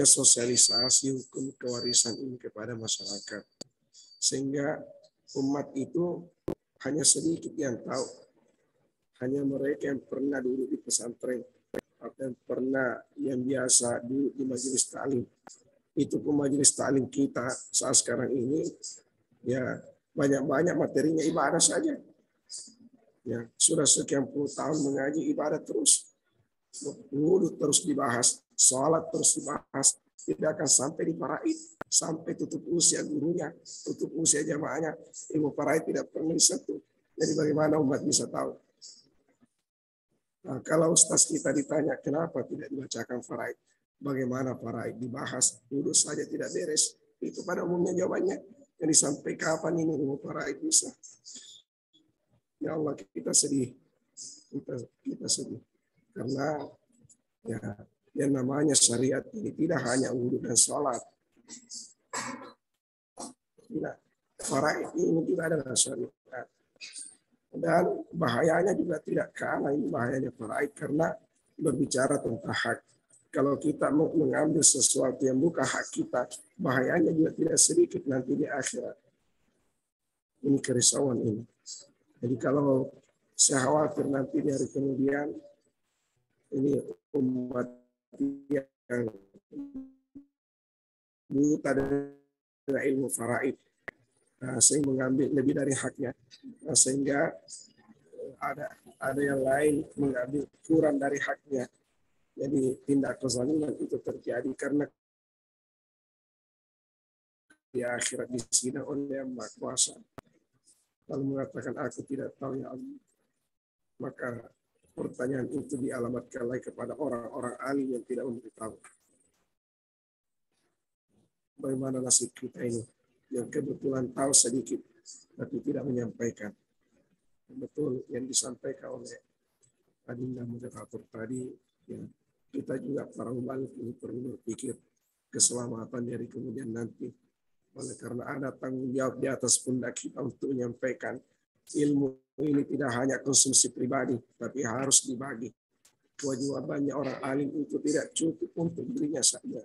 sosialisasi hukum kewarisan ini kepada masyarakat, sehingga umat itu hanya sedikit yang tahu. Hanya mereka yang pernah duduk di pesantren atau yang biasa duduk di majelis ta'lim. Itu pun majelis ta'lim kita saat sekarang ini ya banyak materinya ibadah saja. Ya, sudah sekian puluh tahun mengaji ibadah terus. Wudhu terus dibahas, sholat terus dibahas, tidak akan sampai di faraid, sampai tutup usia gurunya, tutup usia jamaahnya, ilmu faraid tidak pernah disentuh. Jadi bagaimana umat bisa tahu? Nah, kalau ustaz kita ditanya kenapa tidak dibacakan faraid, bagaimana faraid dibahas, wudhu saja tidak beres, Itu pada umumnya jawabannya. Yang sampai kapan ini ilmu faraid bisa? Ya Allah, kita sedih. Kita sedih. Karena ya yang namanya syariat ini tidak hanya wudhu dan sholat. Tidak. Faraid ini juga adalah syariat. Dan bahayanya juga tidak kalah ini bahayanya faraid karena berbicara tentang hak. Kalau kita mau mengambil sesuatu yang bukan hak kita, bahayanya juga tidak sedikit nanti di akhirat. Ini kerisauan ini. Jadi kalau saya khawatir nanti di hari kemudian, ini umat yang buta dengan ilmu faraid, sehingga mengambil lebih dari haknya, sehingga ada yang lain mengambil kurang dari haknya. Jadi tindak kezaliman itu terjadi karena di akhirat disidang oleh Yang Maha Kuasa. Lalu mengatakan aku tidak tahu ya Allah. Maka pertanyaan itu dialamatkan lagi kepada orang-orang alim yang tidak memberitahu. Bagaimana nasib kita ini yang kebetulan tahu sedikit tapi tidak menyampaikan. Betul yang disampaikan oleh Adinda moderator tadi, ya, kita juga para mubalik ini perlu berpikir keselamatan dari kemudian nanti. Oleh karena ada tanggung jawab di atas pundak kita untuk menyampaikan ilmu ini tidak hanya konsumsi pribadi, tapi harus dibagi. Kewajibannya orang alim itu tidak cukup untuk dirinya saja,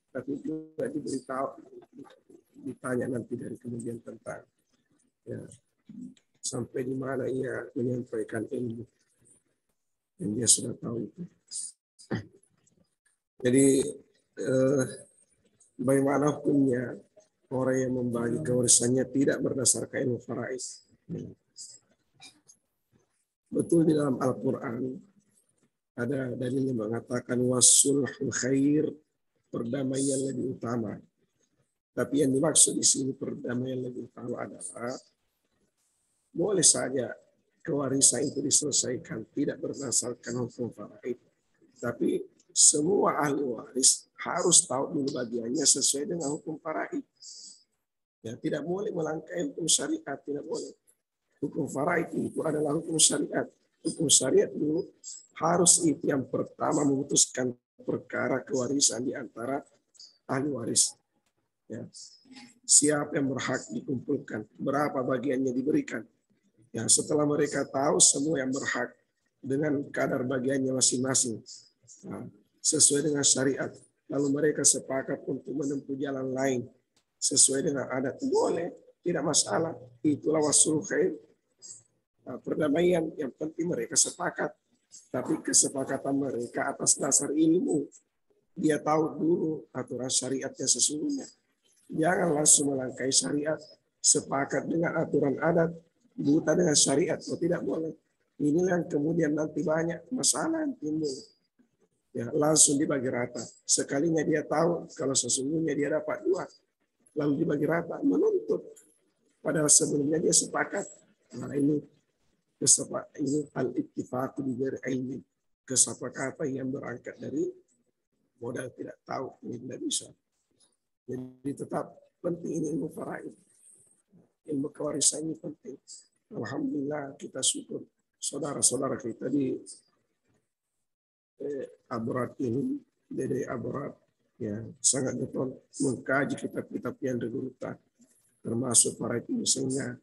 tapi juga diberitahu, ditanya nanti dari kemudian tentang ya, sampai di mana ia menyampaikan ilmu yang dia sudah tahu itu. Jadi bagaimana hukumnya orang yang membagi kewarisannya tidak berdasarkan ilmu faraid? Betul di dalam Al-Quran ada dalil yang mengatakan wasulhul khair, perdamaian lebih utama. Tapi yang dimaksud di sini perdamaian lebih utama adalah boleh saja kewarisan itu diselesaikan tidak berdasarkan hukum faraid, tapi semua ahli waris harus tahu dulu bagiannya sesuai dengan hukum faraid. Ya, tidak boleh melangkahi hukum syariat, tidak boleh. Hukum faraid itu adalah hukum syariat. Hukum syariat dulu harus itu yang pertama memutuskan perkara kewarisan di antara ahli waris. Ya. Siapa yang berhak dikumpulkan, berapa bagiannya diberikan. Ya, setelah mereka tahu semua yang berhak dengan kadar bagiannya masing-masing, nah, sesuai dengan syariat, lalu mereka sepakat untuk menempuh jalan lain sesuai dengan adat, boleh, tidak masalah. Itulah wasul khair, perdamaian. Yang penting mereka sepakat, tapi kesepakatan mereka atas dasar ilmu. Dia tahu dulu aturan syariatnya sesungguhnya. Jangan langsung melangkahi syariat, sepakat dengan aturan adat, buta dengan syariat, tidak boleh. Inilah yang kemudian nanti banyak masalah yang timbul. Ya, langsung dibagi rata. Sekalinya dia tahu kalau sesungguhnya dia dapat 2, lalu dibagi rata, menuntut. Padahal sebelumnya dia sepakat. Nah ini al-ittifaq bi ghairi ilmi, kesepakatan yang berangkat dari modal tidak tahu, ini tidak bisa. Jadi tetap penting ini ilmu faraid. Ilmu kewarisan ini penting. Alhamdulillah kita syukur saudara-saudara kita di Abrat ini, Dede Abrat, ya sangat betul mengkaji kitab-kitab yang digunakan, termasuk faraid ini, sehingga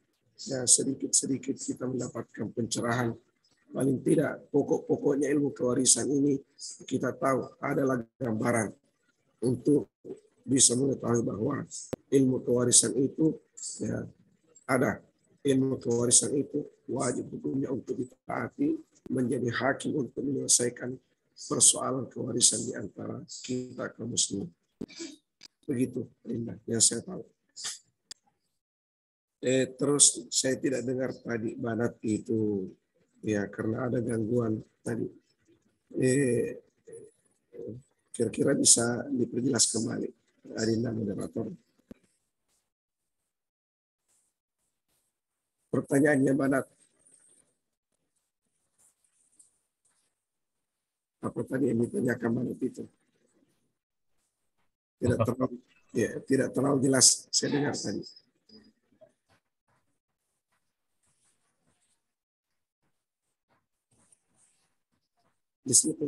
ya sedikit-sedikit kita mendapatkan pencerahan. Paling tidak pokok-pokoknya ilmu kewarisan ini kita tahu adalah gambaran untuk bisa mengetahui bahwa ilmu kewarisan itu ya ada. Ilmu kewarisan itu wajib hukumnya untuk ditaati, menjadi hakim untuk menyelesaikan persoalan kewarisan di antara kita kaum muslimin. Begitu yang saya tahu. Terus saya tidak dengar tadi Banat itu ya karena ada gangguan tadi. Kira-kira bisa diperjelas kembali Adinda moderator. Pertanyaannya Banat. Apa tadi yang ditanyakan Banat itu? Tidak terlalu Ya, tidak terlalu jelas saya dengar tadi. Di situ.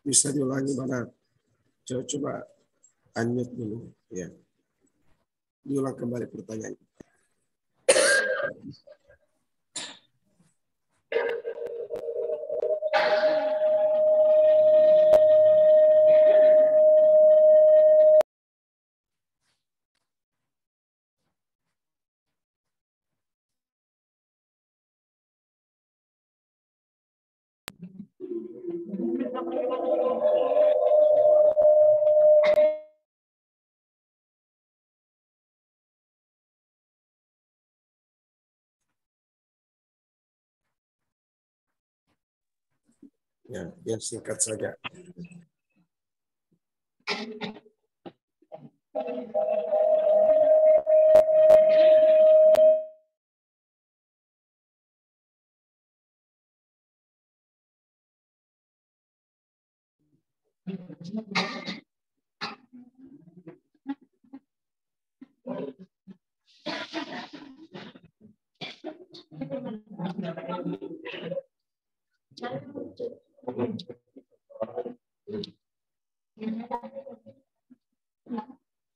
Bisa diulangi mana? Coba unmute dulu. Ya. Diulang kembali pertanyaan. Ya, yang singkat saja.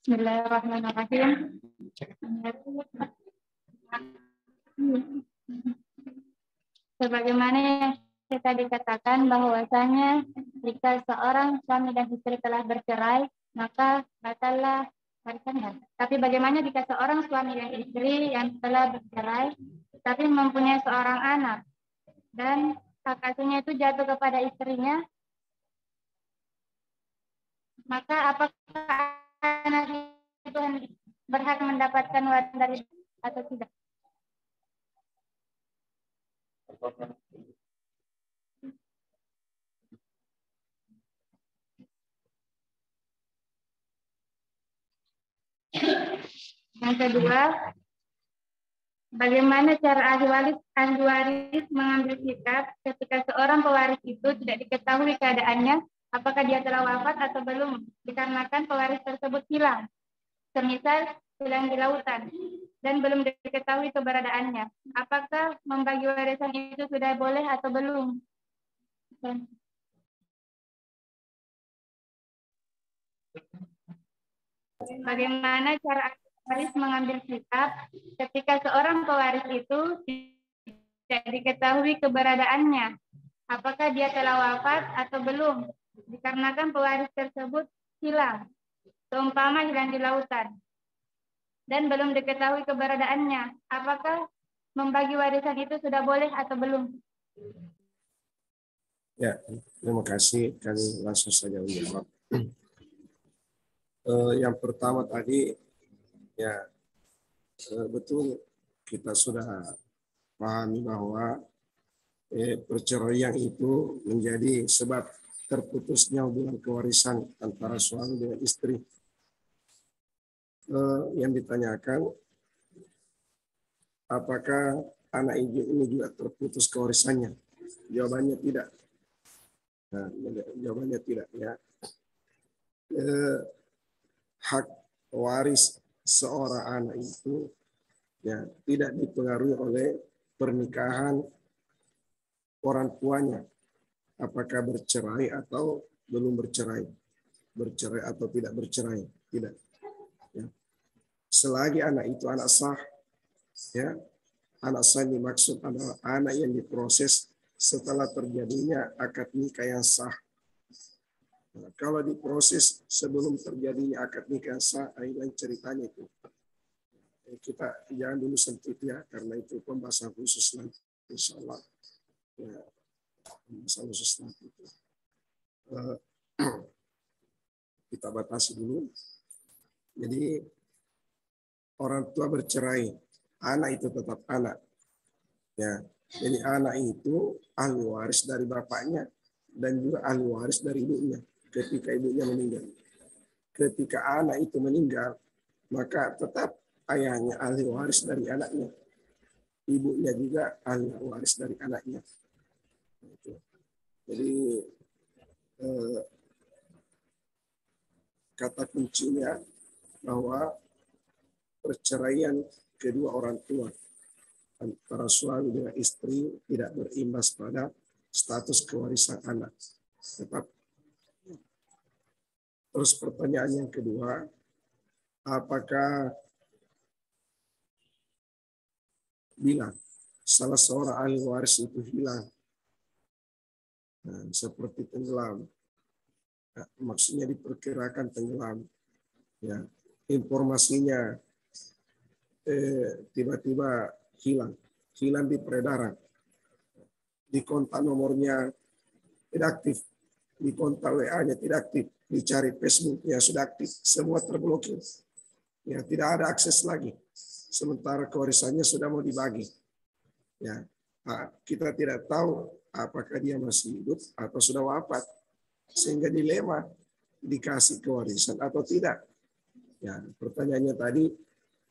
Bismillahirrahmanirrahim. Sebagaimana yang kita dikatakan bahwasanya jika seorang suami dan istri telah bercerai, maka batallah warisannya. Tapi bagaimana jika seorang suami dan istri yang telah bercerai, tapi mempunyai seorang anak dan hak asuhnya itu jatuh kepada istrinya, maka apakah anak itu berhak mendapatkan warisan dari atau tidak? Yang kedua, bagaimana cara ahli waris mengambil sikap ketika seorang pewaris itu tidak diketahui keadaannya, apakah dia telah wafat atau belum, dikarenakan pewaris tersebut hilang, semisal hilang di lautan, dan belum diketahui keberadaannya. Apakah membagi warisan itu sudah boleh atau belum? Bagaimana cara pewaris mengambil sikap ketika seorang pewaris itu tidak diketahui keberadaannya, apakah dia telah wafat atau belum, dikarenakan pewaris tersebut hilang, seumpama hilang di lautan, dan belum diketahui keberadaannya, apakah membagi warisan itu sudah boleh atau belum?
Ya, terima kasih. Kami langsung saja menjawab. Yang pertama tadi, ya betul kita sudah pahami bahwa perceraian itu menjadi sebab terputusnya hubungan kewarisan antara suami dengan istri. Yang ditanyakan, apakah anak ini juga terputus kewarisannya? Jawabannya tidak. Nah, jawabannya tidak ya. Hak waris seorang anak itu ya tidak dipengaruhi oleh pernikahan orang tuanya, apakah bercerai atau belum bercerai, bercerai atau tidak bercerai, tidak. Ya. Selagi anak itu anak sah, ya anak sah dimaksud adalah anak yang diproses setelah terjadinya akad nikah yang sah. Nah, kalau diproses sebelum terjadinya akad nikah sah, lain ceritanya itu. Kita jangan dulu sentuh ya, karena itu pembahasan khusus nanti, insya Allah. Ya, pembahasan khusus nanti itu. Kita batasi dulu. Jadi orang tua bercerai, anak itu tetap anak. Ya, jadi anak itu ahli waris dari bapaknya dan juga ahli waris dari ibunya ketika ibunya meninggal. Ketika anak itu meninggal, maka tetap ayahnya ahli waris dari anaknya. ibunya juga ahli waris dari anaknya. Jadi kata kuncinya bahwa perceraian kedua orang tua antara suami dengan istri tidak berimbas pada status kewarisan anak. Tetap. Terus pertanyaan yang kedua, apakah bila salah seorang ahli waris itu hilang, seperti tenggelam, maksudnya diperkirakan tenggelam, ya, informasinya tiba-tiba hilang di peredaran, di kontak nomornya tidak aktif, di kontak WA-nya tidak aktif, dicari Facebook-nya sudah aktif, semua terblokir, ya, tidak ada akses lagi. Sementara kewarisannya sudah mau dibagi, ya, kita tidak tahu apakah dia masih hidup atau sudah wafat, sehingga dilema dikasih kewarisan atau tidak. Ya, pertanyaannya tadi,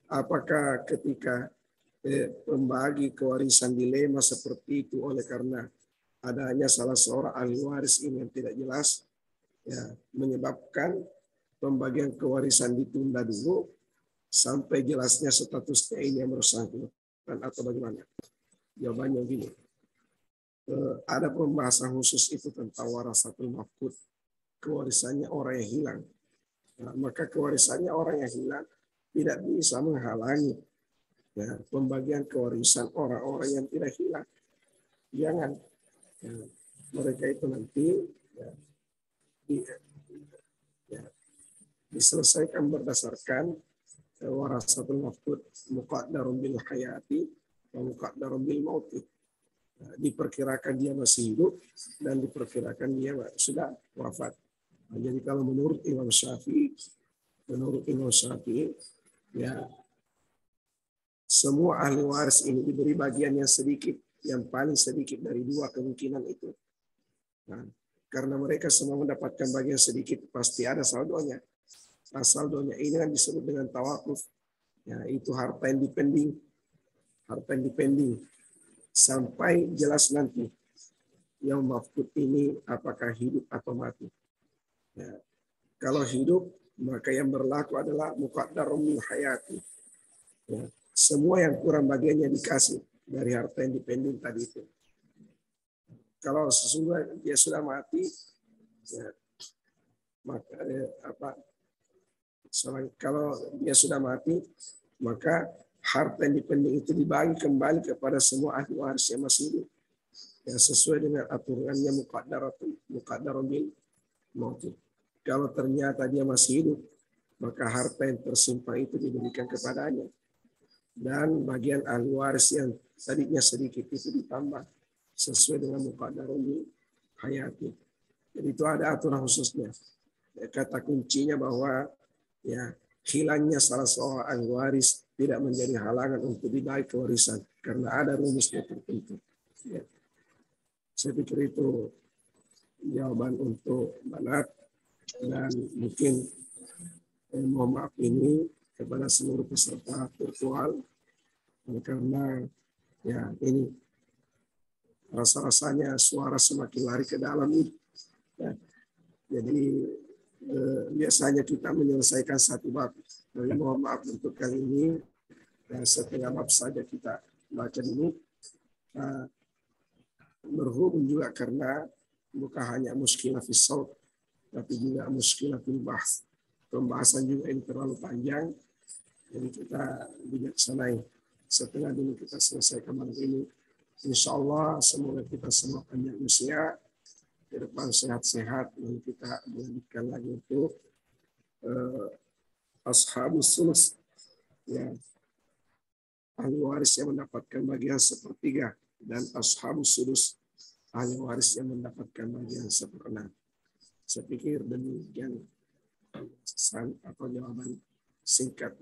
apakah ketika pembagi kewarisan dilema seperti itu oleh karena adanya salah seorang ahli waris ini yang tidak jelas, ya, menyebabkan pembagian kewarisan ditunda dulu sampai jelasnya statusnya ini yang bersangkutan atau bagaimana? Jawabannya gini, ada pembahasan khusus itu tentang warasatul mafqud, kewarisannya orang yang hilang. Nah, maka kewarisannya orang yang hilang tidak bisa menghalangi, ya, pembagian kewarisan orang-orang yang tidak hilang. Jangan, ya, mereka itu nanti, ya, diselesaikan berdasarkan warasatul mafqud, muqaddarun bil hayati wa muqaddarun bil mauti. Nah, diperkirakan dia masih hidup dan diperkirakan dia sudah wafat. Nah, jadi kalau menurut Imam Syafi'i, ya, semua ahli waris ini diberi bagian yang sedikit, yang paling sedikit dari dua kemungkinan itu. Nah, karena mereka semua mendapatkan bagian sedikit, pasti ada saldonya. Nah, saldonya ini kan disebut dengan tawakuf. Ya, itu harta yang dipending. Harta yang dipending. Sampai jelas nanti yang mafqud ini apakah hidup atau mati. Ya, kalau hidup, maka yang berlaku adalah muqaddarun min hayati. Ya, semua yang kurang bagiannya dikasih dari harta yang dipending tadi itu. Kalau sesungguhnya dia sudah mati, ya, maka kalau dia sudah mati, maka harta yang dipending itu dibagi kembali kepada semua ahli waris yang masih hidup, ya, sesuai dengan aturannya muqaddarun bil maut. Kalau ternyata dia masih hidup, maka harta yang tersimpan itu diberikan kepadanya, dan bagian ahli waris yang tadinya sedikit itu ditambah sesuai dengan muqaddarun bil hayati. Jadi itu ada aturan khususnya. Ya, kata kuncinya bahwa, ya, hilangnya salah seorang ahli waris tidak menjadi halangan untuk dibagi kewarisan karena ada rumusnya tertentu. Ya. Saya pikir itu jawaban untuk Banat, dan mungkin mohon maaf ini kepada seluruh peserta virtual karena, ya, ini rasa-rasanya suara semakin lari ke dalam ini. Ya. Jadi biasanya kita menyelesaikan satu bab. Jadi mohon maaf untuk kali ini, setengah bab saja kita baca dulu. Berhubung juga karena bukan hanya muskilah fis shaut, tapi juga muskilah fil bahs. Pembahasan juga ini terlalu panjang, jadi kita bijaksanai. Setengah dulu kita selesaikan malam ini. Insya Allah semoga kita semua panjang usia, ke depan sehat-sehat, dan kita melanjutkan lagi untuk ashabus sulus, ya, ahli waris yang mendapatkan bagian sepertiga, dan ashabus sulus, ahli waris yang mendapatkan bagian seperenam. Saya pikir demikian pesan atau jawaban singkat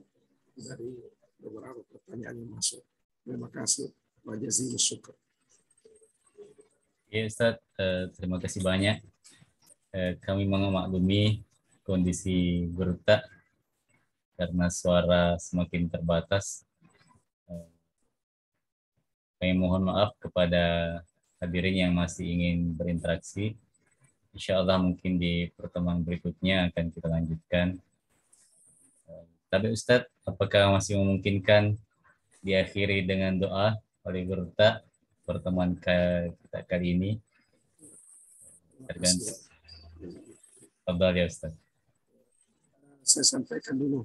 dari beberapa pertanyaan yang masuk. Terima kasih. Wa jazakumullah syukur.
Ya Ustaz, terima kasih banyak. Kami memaklumi kondisi berita karena suara semakin terbatas. Kami mohon maaf kepada hadirin yang masih ingin berinteraksi. Insya Allah mungkin di pertemuan berikutnya akan kita lanjutkan. Tapi Ustadz, apakah masih memungkinkan diakhiri dengan doa oleh Gurta pertemuan kita kali ini? Tergantung. Kabar ya Ustadz.
Saya sampaikan dulu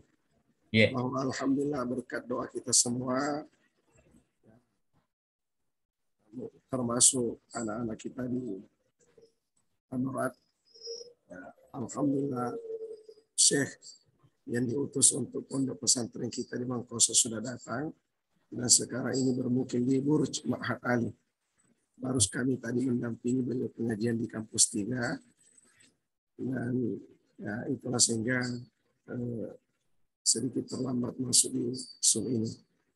Yeah.
bahwa alhamdulillah berkat doa kita semua, termasuk anak-anak kita di Anurat, alhamdulillah Syekh yang diutus untuk pondok pesantren kita di Mangkoso sudah datang dan sekarang ini bermukim di Burj Ma'had Ali. Baru kami tadi mendampingi beliau pengajian di kampus 3 dan ya, itulah sehingga sedikit terlambat masuk di Zoom ini.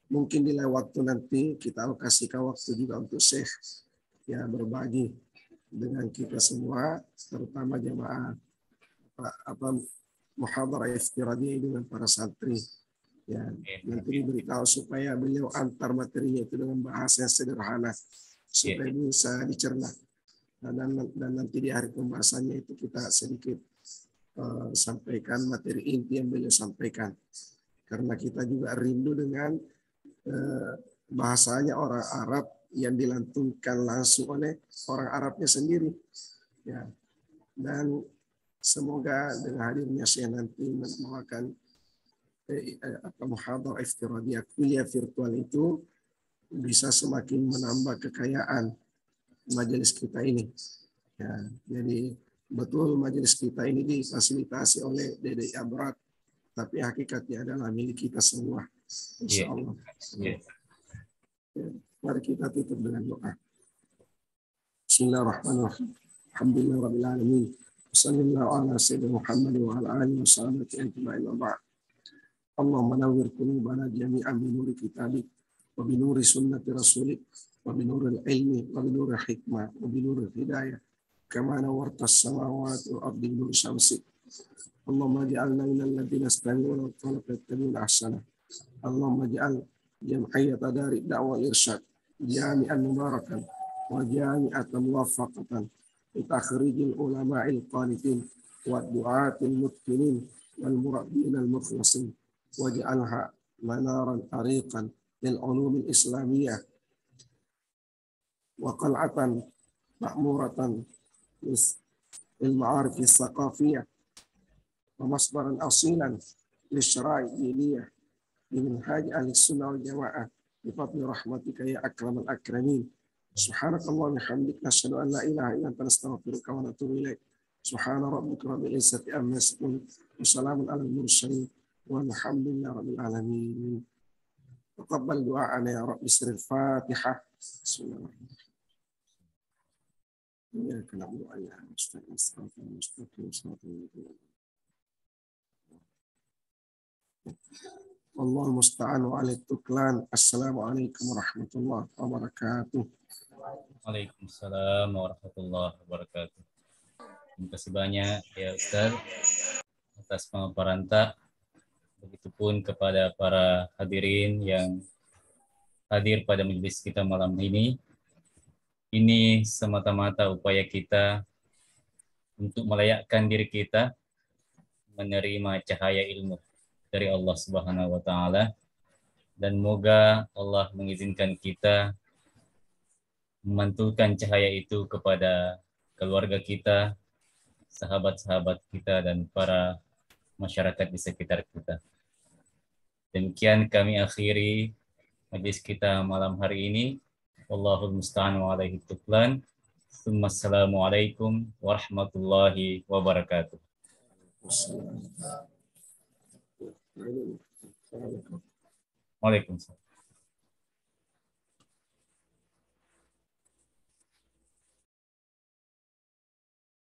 Mungkin di lain waktu nanti kita alokasikan waktu juga untuk Syekh ya berbagi dengan kita semua, terutama jamaah muhadarah iftiradiyah dengan para santri. Ya, nanti diberitahu supaya beliau antar materinya itu dengan bahasa yang sederhana supaya bisa dicerna. Dan nanti di hari pembahasannya itu kita sedikit sampaikan materi inti yang beliau sampaikan. Karena kita juga rindu dengan bahasanya orang Arab yang dilantunkan langsung oleh orang Arabnya sendiri. Ya. Dan semoga dengan hadirnya saya nanti membawakan muhadarah iftiradiyah kuliah virtual itu bisa semakin menambah kekayaan majelis kita ini. Ya, jadi betul majelis kita ini difasilitasi oleh DDI Abrat, tapi hakikatnya adalah milik kita semua. Insya Allah. Ya, mari kita tutup dengan doa. Bismillahirrahmanirrahim. Alhamdulillahirabbil alamin. Wassallallahu ala sayyidina Muhammad wa ala alihi washabihi ajma'in wa ba'd. Allahumma nawwir qulubana jami'an bi nuri kitabik wa bi nuri sunnati rasulik wa bi nuril ilmi wa bi nuril hikmah wa bi nuril hidayah kama nawwarta as-samawati wal ardi bi nuri syamsik. Allahumma ij'alna minal ladzina istami'una al-qawla fayattabi'una ahsana. Allahumma ij'al jam'iyyat dari da'wah irsyad jami'an mubarakan wa jami'atan muwaffaqatan li takhrijil ulama'il qanitin wa du'atil mutqinin wal murabbin al mukhlasin waj'alha manaran ariqan lil ulumil islamiyah wa qal'atan ma'muratan lil ma'arif as-saqafiyah wa masdaran asilan lisyara'i diniyah min haji ahli sunnah wal jamaah bi fadli rahmatika ya akramal akramin. Subhanakallah wa bihamdika asyhadu an la ilaha illa anta astaghfiruka wa atubu ilaik. Subhana rabbika rabbil izzati amma yasifun wa salamun alal mursalin walhamdulillahi rabbil alamin. Taqabbal du'ana ya rabbi sirril Fatihah. Bismillahirrahmanirrahim. Ya kana du'a ya mustaqim. Allahul musta'an wa alaihi tuklan. Assalamualaikum warahmatullahi wabarakatuh.
Waalaikumsalam warahmatullahi wabarakatuh. Terima kasih banyak ya Ustaz atas pemaparan tak. Begitupun kepada para hadirin yang hadir pada majelis kita malam ini. Ini semata-mata upaya kita untuk melayakkan diri kita menerima cahaya ilmu dari Allah Subhanahu wa taala, dan moga Allah mengizinkan kita memantulkan cahaya itu kepada keluarga kita, sahabat-sahabat kita, dan para masyarakat di sekitar kita. Demikian kami akhiri majlis kita malam hari ini. Wallahul musta'an wa alaihi tuklan. Assalamualaikum warahmatullahi wabarakatuh. Waalaikumsalam.